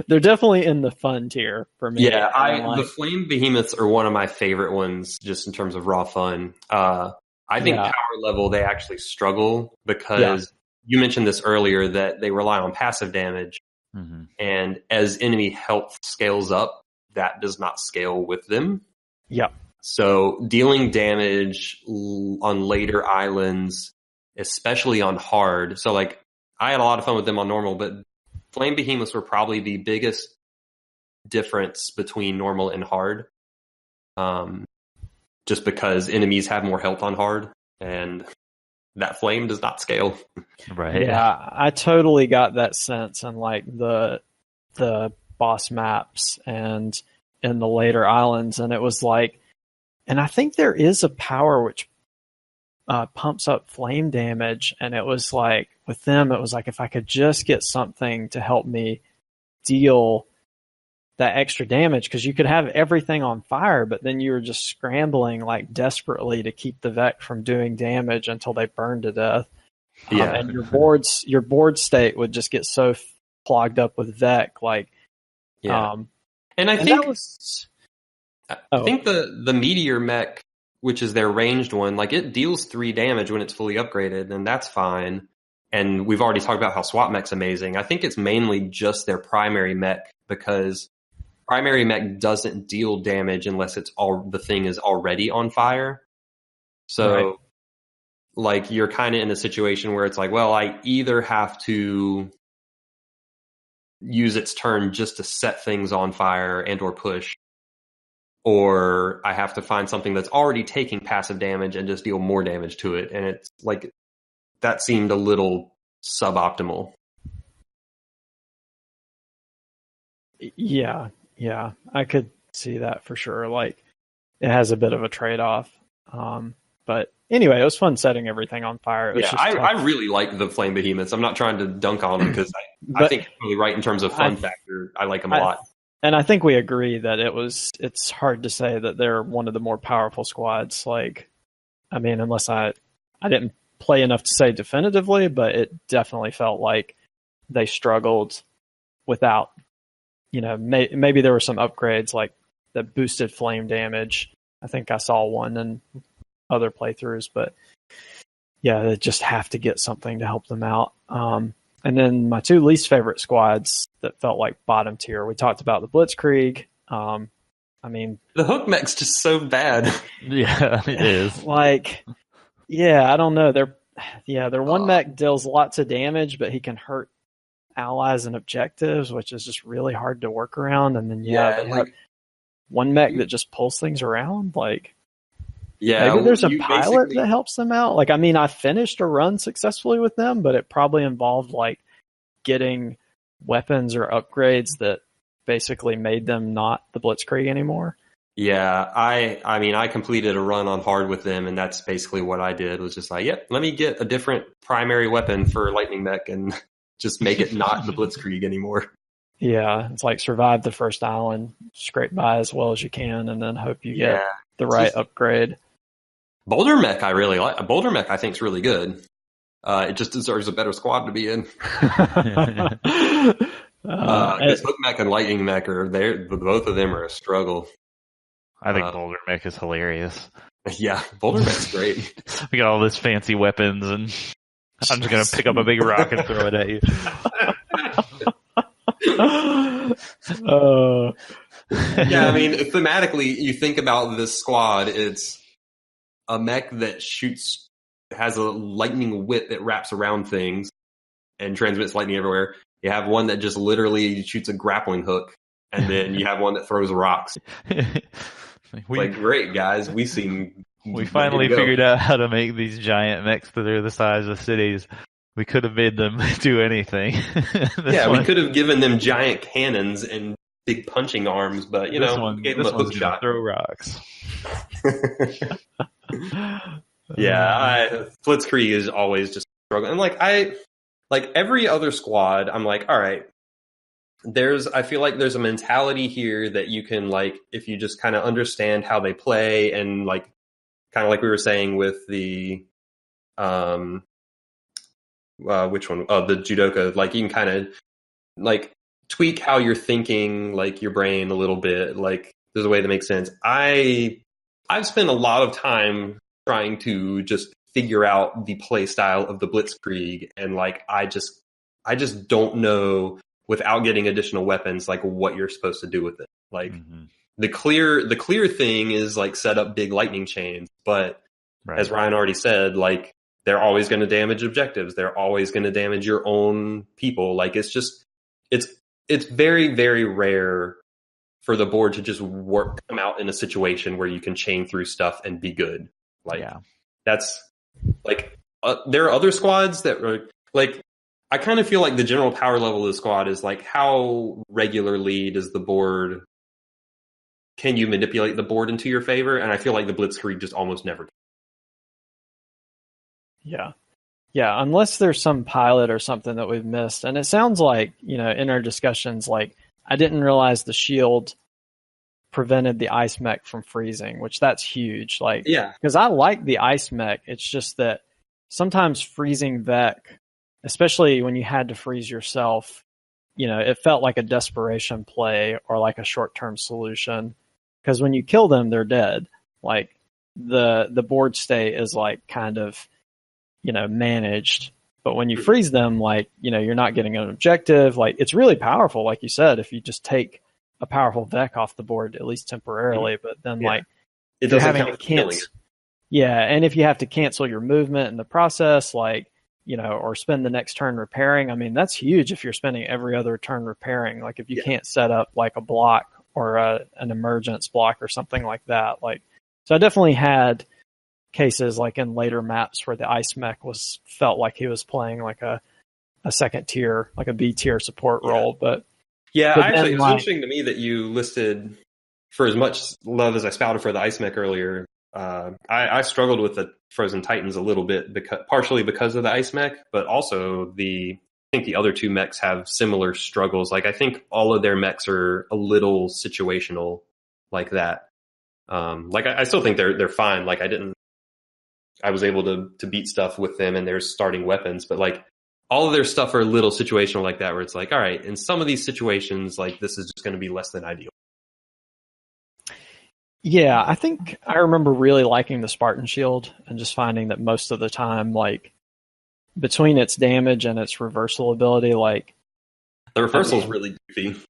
they're definitely in the fun tier for me. Yeah, the Flame Behemoths are one of my favorite ones just in terms of raw fun. I think power level, they actually struggle because you mentioned this earlier that they rely on passive damage. Mm-hmm. And as enemy health scales up, that does not scale with them. Yeah. So dealing damage on later islands, especially on hard. So like I had a lot of fun with them on normal, but Flame Behemoths were probably the biggest difference between normal and hard. Just because enemies have more health on hard and that flame does not scale. Right. Yeah, I totally got that sense in like the boss maps and in the later islands, and it was like, and I think there is a power which pumps up flame damage, and it was like with them it was like if I could just get something to help me deal that extra damage, because you could have everything on fire, but then you were just scrambling like desperately to keep the Vec from doing damage until they burned to death. And your board state would just get so clogged up with Vec, like and I think I think the Meteor mech, which is their ranged one, like it deals 3 damage when it's fully upgraded, and that's fine. And we've already talked about how SWAT mech's amazing. I think it's mainly just their primary mech, because primary mech doesn't deal damage unless the thing is already on fire. So like you're kind of in a situation where it's like, well, I either have to use its turn just to set things on fire and or push, or I have to find something that's already taking passive damage and just deal more damage to it. And it's like, that seemed a little suboptimal. Yeah, I could see that for sure. Like it has a bit of a trade-off. But anyway, it was fun setting everything on fire. It was I really like the Flame Behemoths. I'm not trying to dunk on them because I think you're really right in terms of fun factor. I like them a lot. And I think we agree that it's hard to say that they're one of the more powerful squads. Like, I mean, unless I didn't play enough to say definitively, but it definitely felt like they struggled without, maybe there were some upgrades like that boosted flame damage. I think I saw one in other playthroughs, but yeah, they just have to get something to help them out. And then my 2 least favorite squads that felt like bottom tier, we talked about the Blitzkrieg. I mean, the hook mech's just so bad. Yeah, it is. Like, Yeah, I don't know. Their one mech deals lots of damage, but he can hurt allies and objectives, which is just really hard to work around. And then they have one mech that just pulls things around. Like, maybe there's a pilot that helps them out. Like, I mean, I finished a run successfully with them, but it probably involved like getting weapons or upgrades that basically made them not the Blitzkrieg anymore. Yeah, I mean, I completed a run on hard with them, and that's basically what I did, was just like, yep, let me get a different primary weapon for Lightning Mech and just make it not the Blitzkrieg anymore. Yeah, it's like survive the first island, scrape by as well as you can, and then hope you get the right upgrade. Boulder Mech I really like. Boulder Mech I think is really good. It just deserves a better squad to be in. Hook Mech and Lightning Mech both of them are a struggle. I think Boulder Mech is hilarious. Yeah, Boulder Mech's great. We got all this fancy weapons, and I'm just gonna pick up a big rock and throw it at you. Yeah, I mean, thematically, you think about this squad, it's a mech that has a lightning whip that wraps around things and transmits lightning everywhere. You have one that just literally shoots a grappling hook, and then you have one that throws rocks. Great, guys. We finally figured out how to make these giant mechs that are the size of cities. We could have made them do anything. We could have given them giant cannons and big punching arms, but we gave them a hook shot. Throw rocks. Blitzkrieg is always just struggling. And like every other squad, I'm like, all right, I feel like there's a mentality here that you can, like, if you just kind of understand how they play, and like kind of like we were saying with the which one? Oh, the judoka. Like, you can kind of like tweak how you're thinking, like your brain a little bit. Like, there's a way that makes sense. I've spent a lot of time trying to just figure out the play style of the Blitzkrieg, and like I just don't know, without getting additional weapons, like what you're supposed to do with it. Like the clear thing is like set up big lightning chains, but as Ryan already said, like they're always going to damage objectives. They're always going to damage your own people. Like it's very, very rare for the board to just come out in a situation where you can chain through stuff and be good. Like that's like there are other squads that are like, I kind of feel like the general power level of the squad is like, how regularly can you manipulate the board into your favor? And I feel like the Blitzkrieg just almost never. Yeah, unless there's some pilot or something that we've missed. And it sounds like, in our discussions, like I didn't realize the shield prevented the ice mech from freezing, which that's huge. Like, because I like the ice mech. It's just that sometimes freezing Vec, especially when you had to freeze yourself, it felt like a desperation play or like a short-term solution. Because when you kill them, they're dead. Like the board state is like kind of, managed. But when you freeze them, like, you're not getting an objective. Like, it's really powerful, like you said, if you just take a powerful Vec off the board, at least temporarily. But then like it doesn't count killing. And if you have to cancel your movement in the process, like, or spend the next turn repairing. I mean, that's huge if you're spending every other turn repairing. Like if you can't set up like a block or an emergence block or something like that. Like, so I definitely had cases like in later maps where the ice mech felt like he was playing like a second tier, like a B tier support role. But actually, it was interesting to me that you listed, for as much love as I spouted for the ice mech earlier, I struggled with the Frozen Titans a little bit, partially because of the ice mech, but also I think the other two mechs have similar struggles. Like I think all of their mechs are a little situational like that. Like I still think they're fine. Like I was able to beat stuff with them and their starting weapons, but like all of their stuff are a little situational like that, where it's like, all right, in some of these situations, like this is just going to be less than ideal. Yeah, I think I remember really liking the Spartan Shield and just finding that most of the time, like between its damage and its reversal ability, like the reversal is really goofy.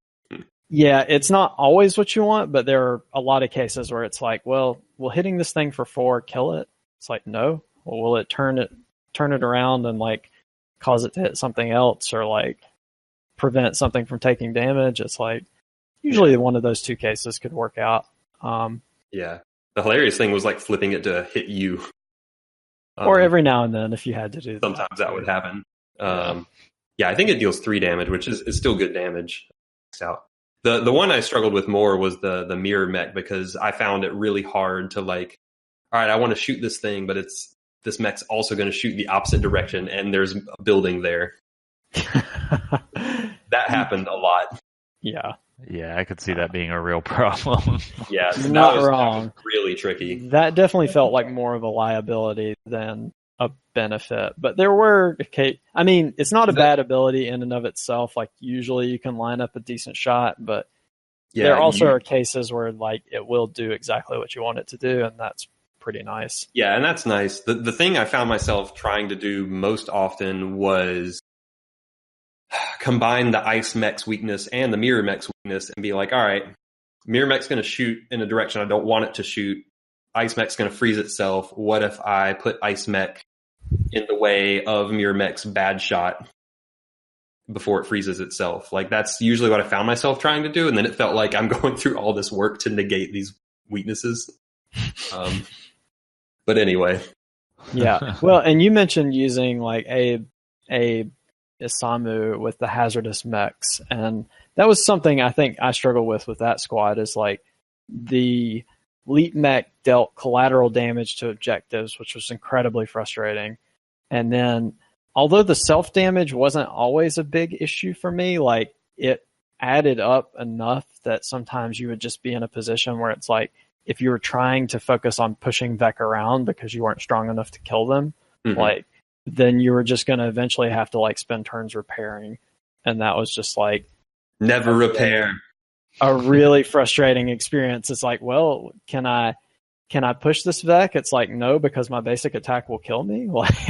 Yeah, it's not always what you want, but there are a lot of cases where it's like, well, will hitting this thing for 4 kill it? It's like, no. well, will it turn it around and like cause it to hit something else or like prevent something from taking damage? It's like usually one of those two cases could work out. Yeah. The hilarious thing was like flipping it to hit you. Or every now and then if you had to do that. Sometimes that would happen. Yeah, I think it deals 3 damage, which is still good damage. The one I struggled with more was the mirror mech, because I found it really hard to like, all right, I want to shoot this thing, but this mech's also going to shoot the opposite direction, and there's a building there. That happened a lot. Yeah. Yeah, I could see that being a real problem. Yeah, not wrong. That was really tricky. That definitely felt like more of a liability than a benefit. But there were, I mean, it's not a bad ability in and of itself. Like usually you can line up a decent shot, but there also are cases where like it will do exactly what you want it to do, and that's pretty nice. Yeah, and that's nice. The thing I found myself trying to do most often was combine the ice mech's weakness and the mirror mech's weakness and be like, all right, mirror mech's going to shoot in a direction I don't want it to shoot. Ice mech's going to freeze itself. What if I put ice mech in the way of mirror mech's bad shot before it freezes itself? Like that's usually what I found myself trying to do. And then it felt like I'm going through all this work to negate these weaknesses. But anyway. Yeah. Well, and you mentioned using like a Isamu with the hazardous mechs, and that was something I think I struggle with that squad, is like the leap mech dealt collateral damage to objectives, which was incredibly frustrating. And then although the self damage wasn't always a big issue for me, like it added up enough that sometimes you would just be in a position where it's like if you were trying to focus on pushing Vec around because you weren't strong enough to kill them, like then you were just going to eventually have to like spend turns repairing. And that was just like never repair. A really frustrating experience. It's like, well, can I push this Vec? It's like, no, because my basic attack will kill me. Like,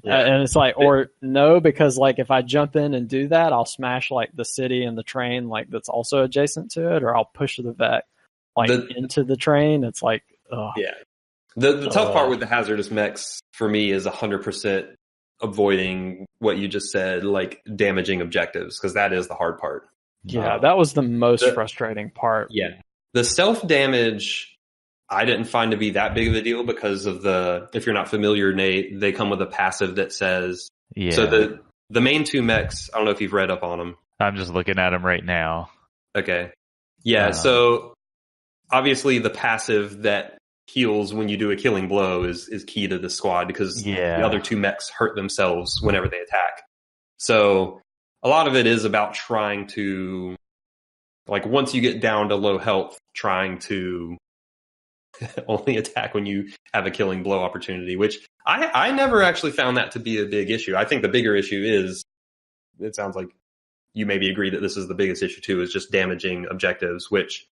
and it's like, or no, because like if I jump in and do that, I'll smash like the city and the train like that's also adjacent to it, or I'll push the Vec like into the train. It's like, yeah. The tough part with the hazardous mechs for me is 100% avoiding what you just said, like damaging objectives, because that is the hard part. Yeah, that was the most frustrating part. Yeah. The self-damage I didn't find to be that big of a deal because of if you're not familiar, Nate, they come with a passive that says, so the main 2 mechs, I don't know if you've read up on them. I'm just looking at them right now. Okay. Yeah, so obviously the passive that heals when you do a killing blow is key to the squad, because the other 2 mechs hurt themselves whenever they attack. So a lot of it is about trying to, like, once you get down to low health, trying to only attack when you have a killing blow opportunity, which I never actually found that to be a big issue. I think the bigger issue is, it sounds like you maybe agree that this is the biggest issue too, is just damaging objectives, which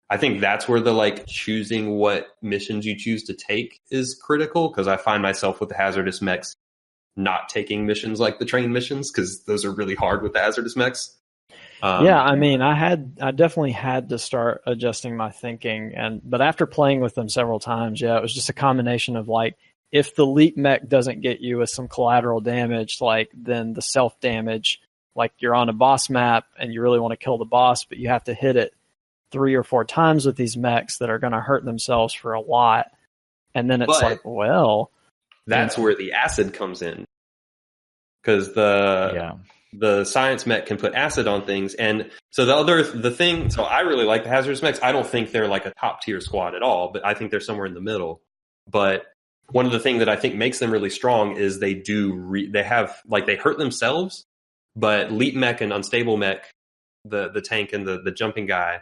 I think that's where the like choosing what missions you choose to take is critical, because I find myself with the hazardous mechs not taking missions like the train missions, because those are really hard with the hazardous mechs. Yeah, I mean, I definitely had to start adjusting my thinking, but after playing with them several times, it was just a combination of like, if the leap mech doesn't get you with some collateral damage, like then the self damage, like you're on a boss map and you really want to kill the boss, but you have to hit it 3 or 4 times with these mechs that are going to hurt themselves for a lot. And then it's like, well, that's where the acid comes in, because the science mech can put acid on things. And so so I really like the hazardous mechs. I don't think they're like a top tier squad at all, but I think they're somewhere in the middle. But one of the things that I think makes them really strong is they hurt themselves, but leap mech and unstable mech, the tank and the jumping guy,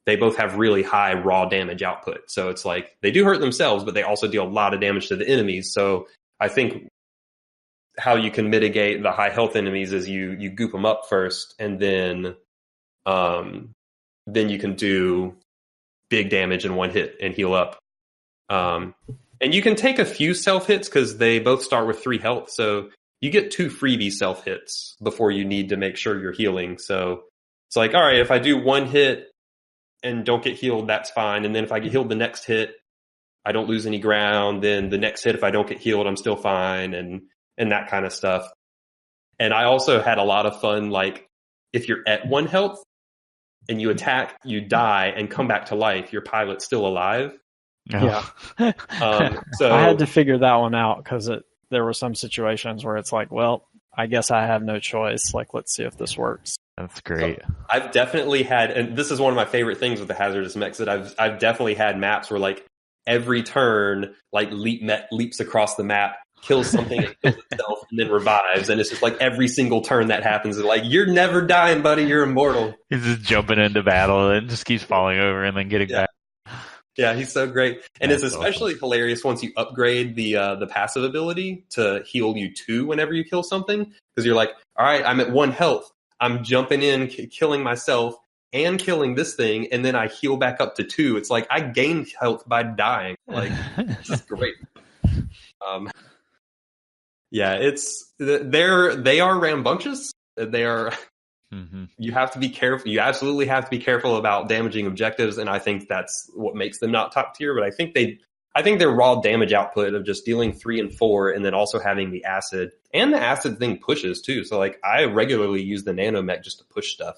they both have really high raw damage output. So it's like they do hurt themselves, but they also deal a lot of damage to the enemies. So I think how you can mitigate the high health enemies is you goop them up first, and then you can do big damage in one hit and heal up. And you can take a few self hits because they both start with 3 health. So you get 2 freebie self hits before you need to make sure you're healing. So it's like, all right, if I do 1 hit and don't get healed, that's fine. And then if I get healed the next hit, I don't lose any ground. Then the next hit, if I don't get healed, I'm still fine, and that kind of stuff. And I also had a lot of fun, like if you're at 1 health and you attack, you die and come back to life, your pilot's still alive. Yeah. So I had to figure that one out because there were some situations where it's like, well, I guess I have no choice. Like, let's see if this works. That's great. So I've definitely had, and this is one of my favorite things with the hazardous mechs, that I've definitely had maps where like every turn, like leap mech leaps across the map, kills something and kills itself, and then revives. And it's just like every single turn that happens, it's like, you're never dying, buddy. You're immortal. He's just jumping into battle and just keeps falling over and then getting back. Yeah, he's so great. And it's especially hilarious once you upgrade the passive ability to heal you 2 whenever you kill something. Because you're like, all right, I'm at 1 health. I'm jumping in, killing myself and killing this thing, and then I heal back up to 2. It's like I gained health by dying. Like, this is great. Yeah, they are rambunctious. They are. You have to be careful. You absolutely have to be careful about damaging objectives, and I think that's what makes them not top tier. But I think their raw damage output of just dealing 3 and 4, and then also having the acid, and the acid thing pushes too. So like I regularly use the nanomech just to push stuff.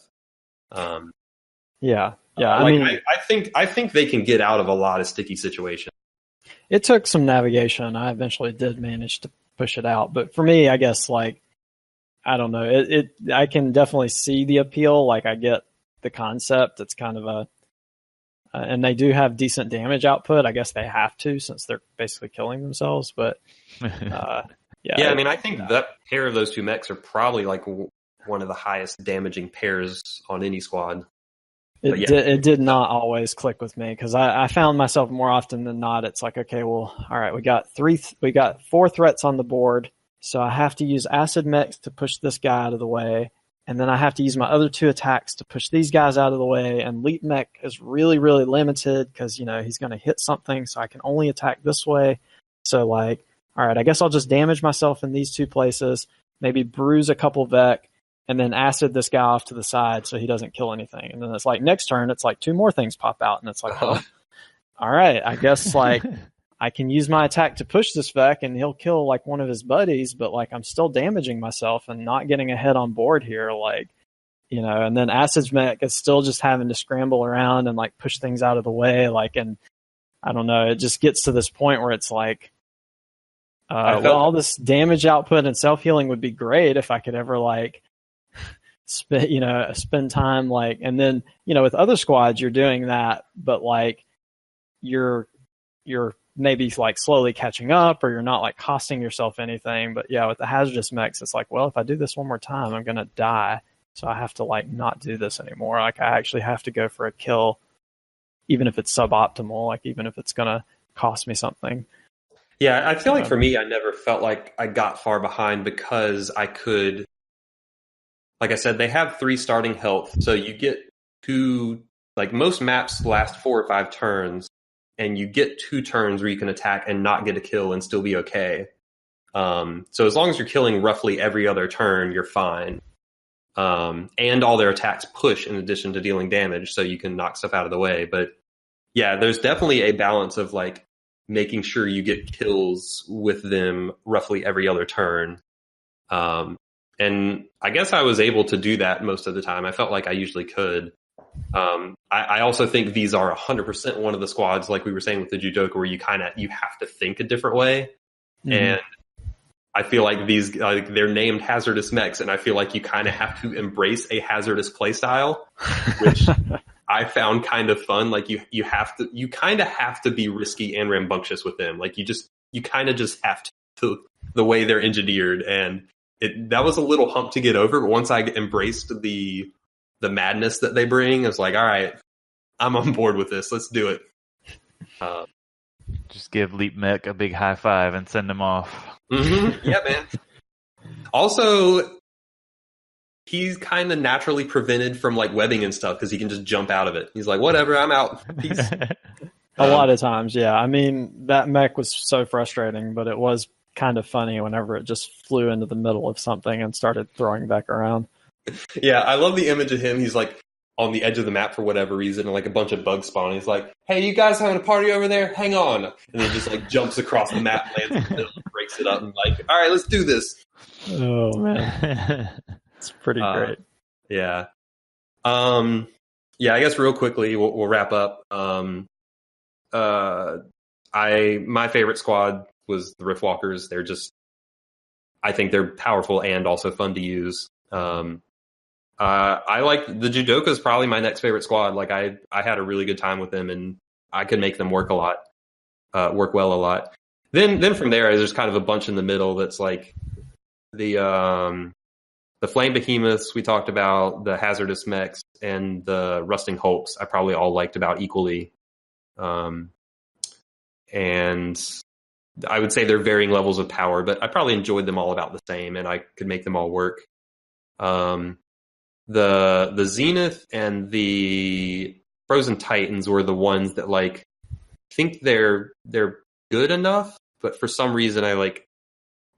Yeah. I think they can get out of a lot of sticky situations. It took some navigation. I eventually did manage to push it out, but for me, I guess like, I don't know. I can definitely see the appeal. Like I get the concept. It's kind of and they do have decent damage output. I guess they have to, since they're basically killing themselves. But yeah. I mean, I think that pair of those 2 mechs are probably like one of the highest damaging pairs on any squad. It did not always click with me, because I found myself more often than not. It's like, okay, well, all right, we got 4 threats on the board. So I have to use acid mechs to push this guy out of the way. And then I have to use my other 2 attacks to push these guys out of the way. And leap mech is really, really limited because, he's going to hit something. So I can only attack this way. So like, all right, I guess I'll just damage myself in these 2 places, maybe bruise a couple Vec, and then acid this guy off to the side so he doesn't kill anything. And then it's like next turn, it's like 2 more things pop out. And it's like, oh, all right, I guess like I can use my attack to push this Vec and he'll kill like one of his buddies, but like I'm still damaging myself and not getting ahead on board here. Like, and then Acid's mech is still just having to scramble around and like push things out of the way. Like, and I don't know, it just gets to this point where it's like, all this damage output and self-healing would be great if I could ever like spend time like, and then, with other squads, you're doing that, but like you're maybe like slowly catching up, or you're not like costing yourself anything. But yeah, with the hazardous mechs, it's like, well, if I do this one more time, I'm going to die. So I have to like not do this anymore. Like I actually have to go for a kill, even if it's suboptimal, like even if it's going to cost me something. Yeah. I feel like for me, I never felt like I got far behind because I could, like I said, they have 3 starting health. So you get 2, like most maps last 4 or 5 turns. And you get 2 turns where you can attack and not get a kill and still be okay. So as long as you're killing roughly every other turn, you're fine. And all their attacks push in addition to dealing damage, so you can knock stuff out of the way. But yeah, there's definitely a balance of like making sure you get kills with them roughly every other turn. And I guess I was able to do that most of the time. I felt like I usually could. I also think these are 100% one of the squads, like we were saying with the Judoka, where you have to think a different way. Mm-hmm. And I feel like these, they're named hazardous mechs, and I feel like you kind of have to embrace a hazardous playstyle, which I found kind of fun. Like you kind of have to be risky and rambunctious with them. Like you kind of just have to, the way they're engineered. And that was a little hump to get over. But once I embraced the madness that they bring, I was like, all right, I'm on board with this. Let's do it. Just give Leap Mech a big high five and send him off. Mm-hmm. Yeah, man. Also, he's kind of naturally prevented from like webbing and stuff because he can just jump out of it. He's like, whatever, I'm out. Peace. A lot of times, yeah. I mean, that mech was so frustrating, but it was kind of funny whenever it just flew into the middle of something and started throwing back around. Yeah, I love the image of him. He's like on the edge of the map for whatever reason, and like a bunch of bugs spawn. He's like, "Hey, you guys having a party over there? Hang on!" And then just like jumps across the map, lands in the middle, and breaks it up, and like, "All right, let's do this." Oh man, it's pretty great. Yeah. Yeah. I guess real quickly we'll wrap up. My favorite squad was the Riftwalkers. I think they're powerful and also fun to use. I like the Judoka's probably my next favorite squad. Like I had a really good time with them, and I could make them work well a lot. Then from there, there's kind of a bunch in the middle that's like the Flame Behemoths we talked about, the Hazardous Mechs, and the Rusting Hulks. I probably all liked about equally, and I would say they're varying levels of power, but I probably enjoyed them all about the same, and I could make them all work. The Zenith and the Frozen Titans were the ones that like think they're good enough, but for some reason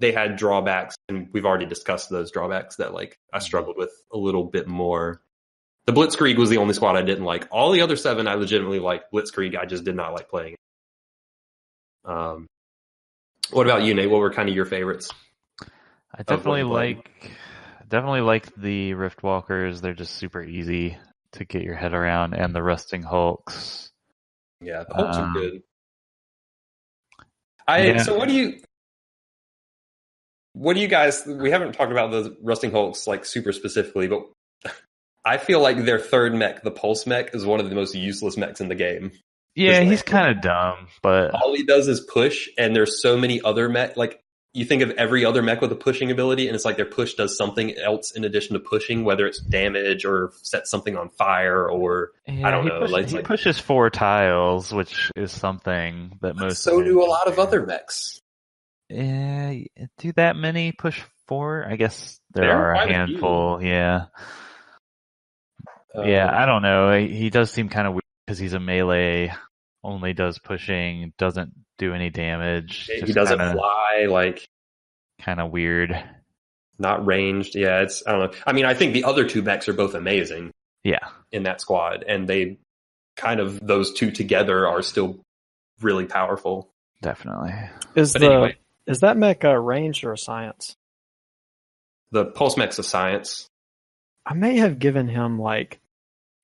they had drawbacks, and we've already discussed those drawbacks that like I struggled with a little bit more. The Blitzkrieg was the only squad I didn't like. All the other 7 I legitimately liked. Blitzkrieg I just did not like playing. What about you, Nate? What were kind of your favorites? I definitely like the Riftwalkers. They're just super easy to get your head around, and the Rusting Hulks. Yeah, the Hulks are good. So what do you guys? We haven't talked about the Rusting Hulks like super specifically, but I feel like their third mech, the Pulse mech, is one of the most useless mechs in the game. Yeah, he's kind of dumb, but all he does is push, and there's so many other mech. Like you think of every other mech with a pushing ability, and it's like their push does something else in addition to pushing, whether it's damage or set something on fire, or I don't know. He pushes 4 tiles, which is something that most. So do a lot of other mechs. Do that many push 4? I guess there are a handful. Yeah. I don't know. He does seem kind of weird because he's a melee, only does pushing, doesn't do any damage. He doesn't fly, like kind of weird. Not ranged. Yeah, I don't know. I mean, I think the other 2 mechs are both amazing. Yeah. In that squad, and they kind of those 2 together are still really powerful. Definitely. Is that mech a range or a science? The Pulse mech's a science. I may have given him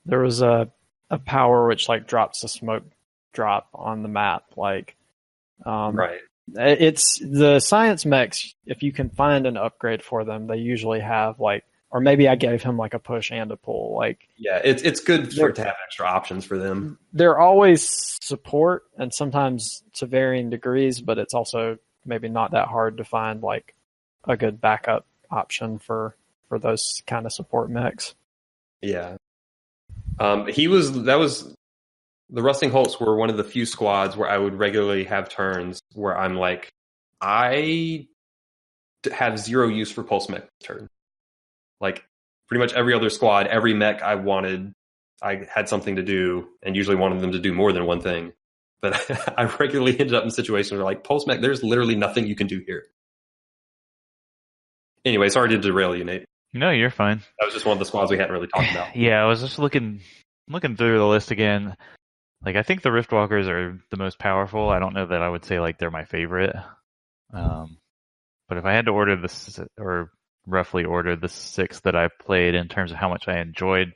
there was a power which drops a smoke drop on the map. Right. It's the science mechs. If you can find an upgrade for them, they usually have or maybe I gave him a push and a pull. Yeah, it's good to have extra options for them. They're always support, and sometimes to varying degrees, but it's also maybe not that hard to find a good backup option for those kind of support mechs. Yeah. The Rusting Hulks were one of the few squads where I would regularly have turns where I'm like, I have 0 use for Pulse mech turn. Pretty much every other squad, every mech I had something to do, and usually wanted them to do more than one thing. But I regularly ended up in situations where Pulse mech, there's literally nothing you can do here. Anyway, sorry to derail you, Nate. No, you're fine. That was just one of the squads we hadn't really talked about. Yeah, I was just looking through the list again. I think the Riftwalkers are the most powerful. I don't know that I would say they're my favorite. But if I had to order this, or roughly order the 6 that I played in terms of how much I enjoyed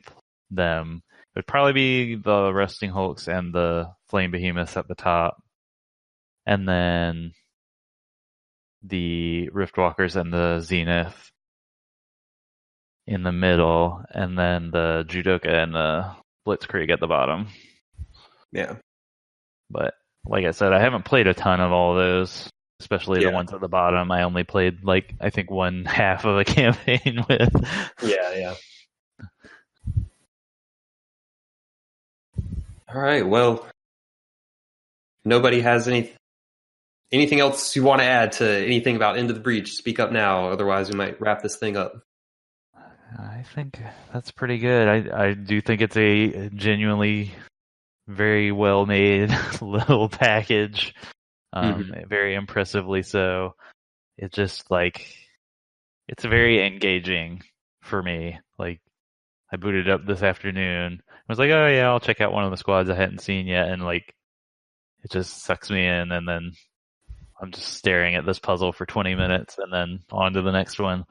them, it would probably be the Rusting Hulks and the Flame Behemoths at the top. And then the Riftwalkers and the Zenith in the middle, and then the Judoka and the Blitzkrieg at the bottom. Yeah. But like I said, I haven't played a ton of all of those, especially the ones at the bottom. I only played I think 1/2 of a campaign with. Yeah. All right. Well, nobody has anything else you want to add to anything about Into the Breach? Speak up now. Otherwise, we might wrap this thing up. I think that's pretty good. I do think it's a genuinely very well made little package. Very impressively so. It's just it's very engaging for me. I booted up this afternoon. I was like, oh yeah, I'll check out one of the squads I hadn't seen yet, and like it just sucks me in, and then I'm just staring at this puzzle for 20 minutes, and then on to the next one.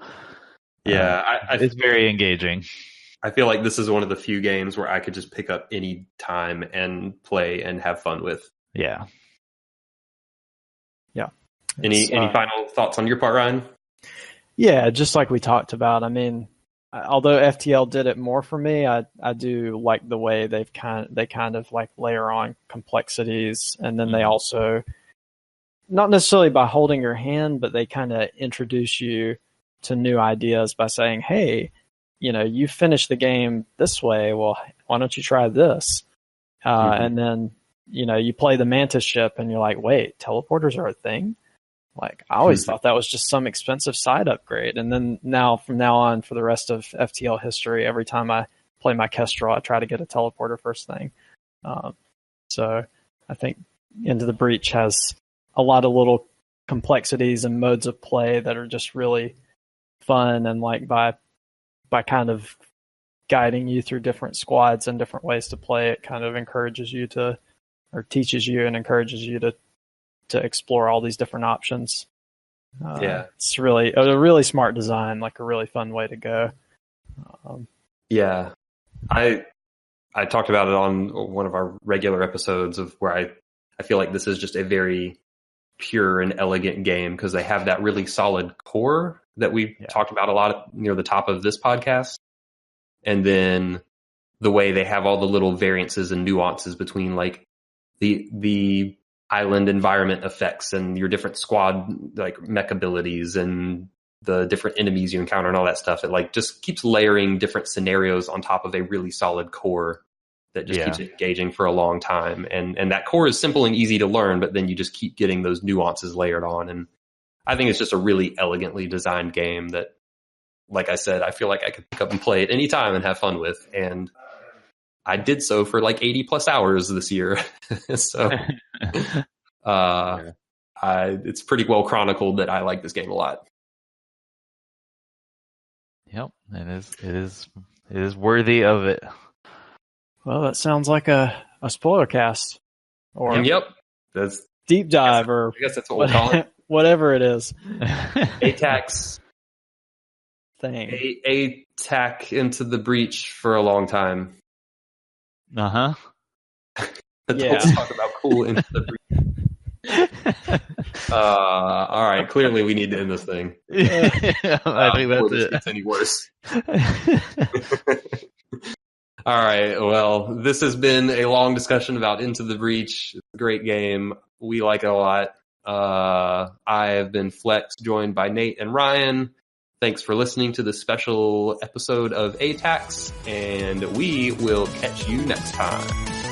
Yeah, it's very engaging. I feel like this is one of the few games where I could just pick up any time and play and have fun with. Yeah. Yeah. Any final thoughts on your part, Ryan? Yeah, just like we talked about. I mean, although FTL did it more for me, I do like the way they kind of like layer on complexities, and then they also, not necessarily by holding your hand, but they kind of introduce you to new ideas by saying, hey, you know, you finished the game this way. Well, why don't you try this? And then, you know, you play the Mantis ship and you're like, wait, teleporters are a thing? Like, I always thought that was just some expensive side upgrade. And then from now on, for the rest of FTL history, every time I play my Kestrel, I try to get a teleporter first thing. So I think Into the Breach has a lot of little complexities and modes of play that are just really fun, and like by kind of guiding you through different squads and different ways to play, it kind of encourages you to, or teaches you and encourages you to explore all these different options. It's really a really smart design, like a really fun way to go. Yeah, I talked about it on one of our regular episodes of where I feel like this is just a very pure and elegant game because they have that really solid core that we've talked about a lot near the top of this podcast. And then the way they have all the little variances and nuances between like the island environment effects and your different squad like mech abilities and the different enemies you encounter and all that stuff. It like just keeps layering different scenarios on top of a really solid core that just keeps it engaging for a long time. And that core is simple and easy to learn, but then you just keep getting those nuances layered on. And I think it's just a really elegantly designed game that, like I said, I feel like I could pick up and play it anytime and have fun with. And I did so for like 80 plus hours this year. So it's pretty well chronicled that I like this game a lot. Yep, it is worthy of it. Well, that sounds like a spoiler cast, or that's deep dive, or I guess that's what we'll call it. Whatever it is. ATACS thing. ATAC Into the Breach for a long time. Uh-huh. Let's talk about cool Into the Breach. All right, clearly we need to end this thing. I think that's it. Gets any worse. All right, well, this has been a long discussion about Into the Breach. It's a great game. We like it a lot. I have been Flex, joined by Nate and Ryan. Thanks for listening to this special episode of ATACS, and we will catch you next time.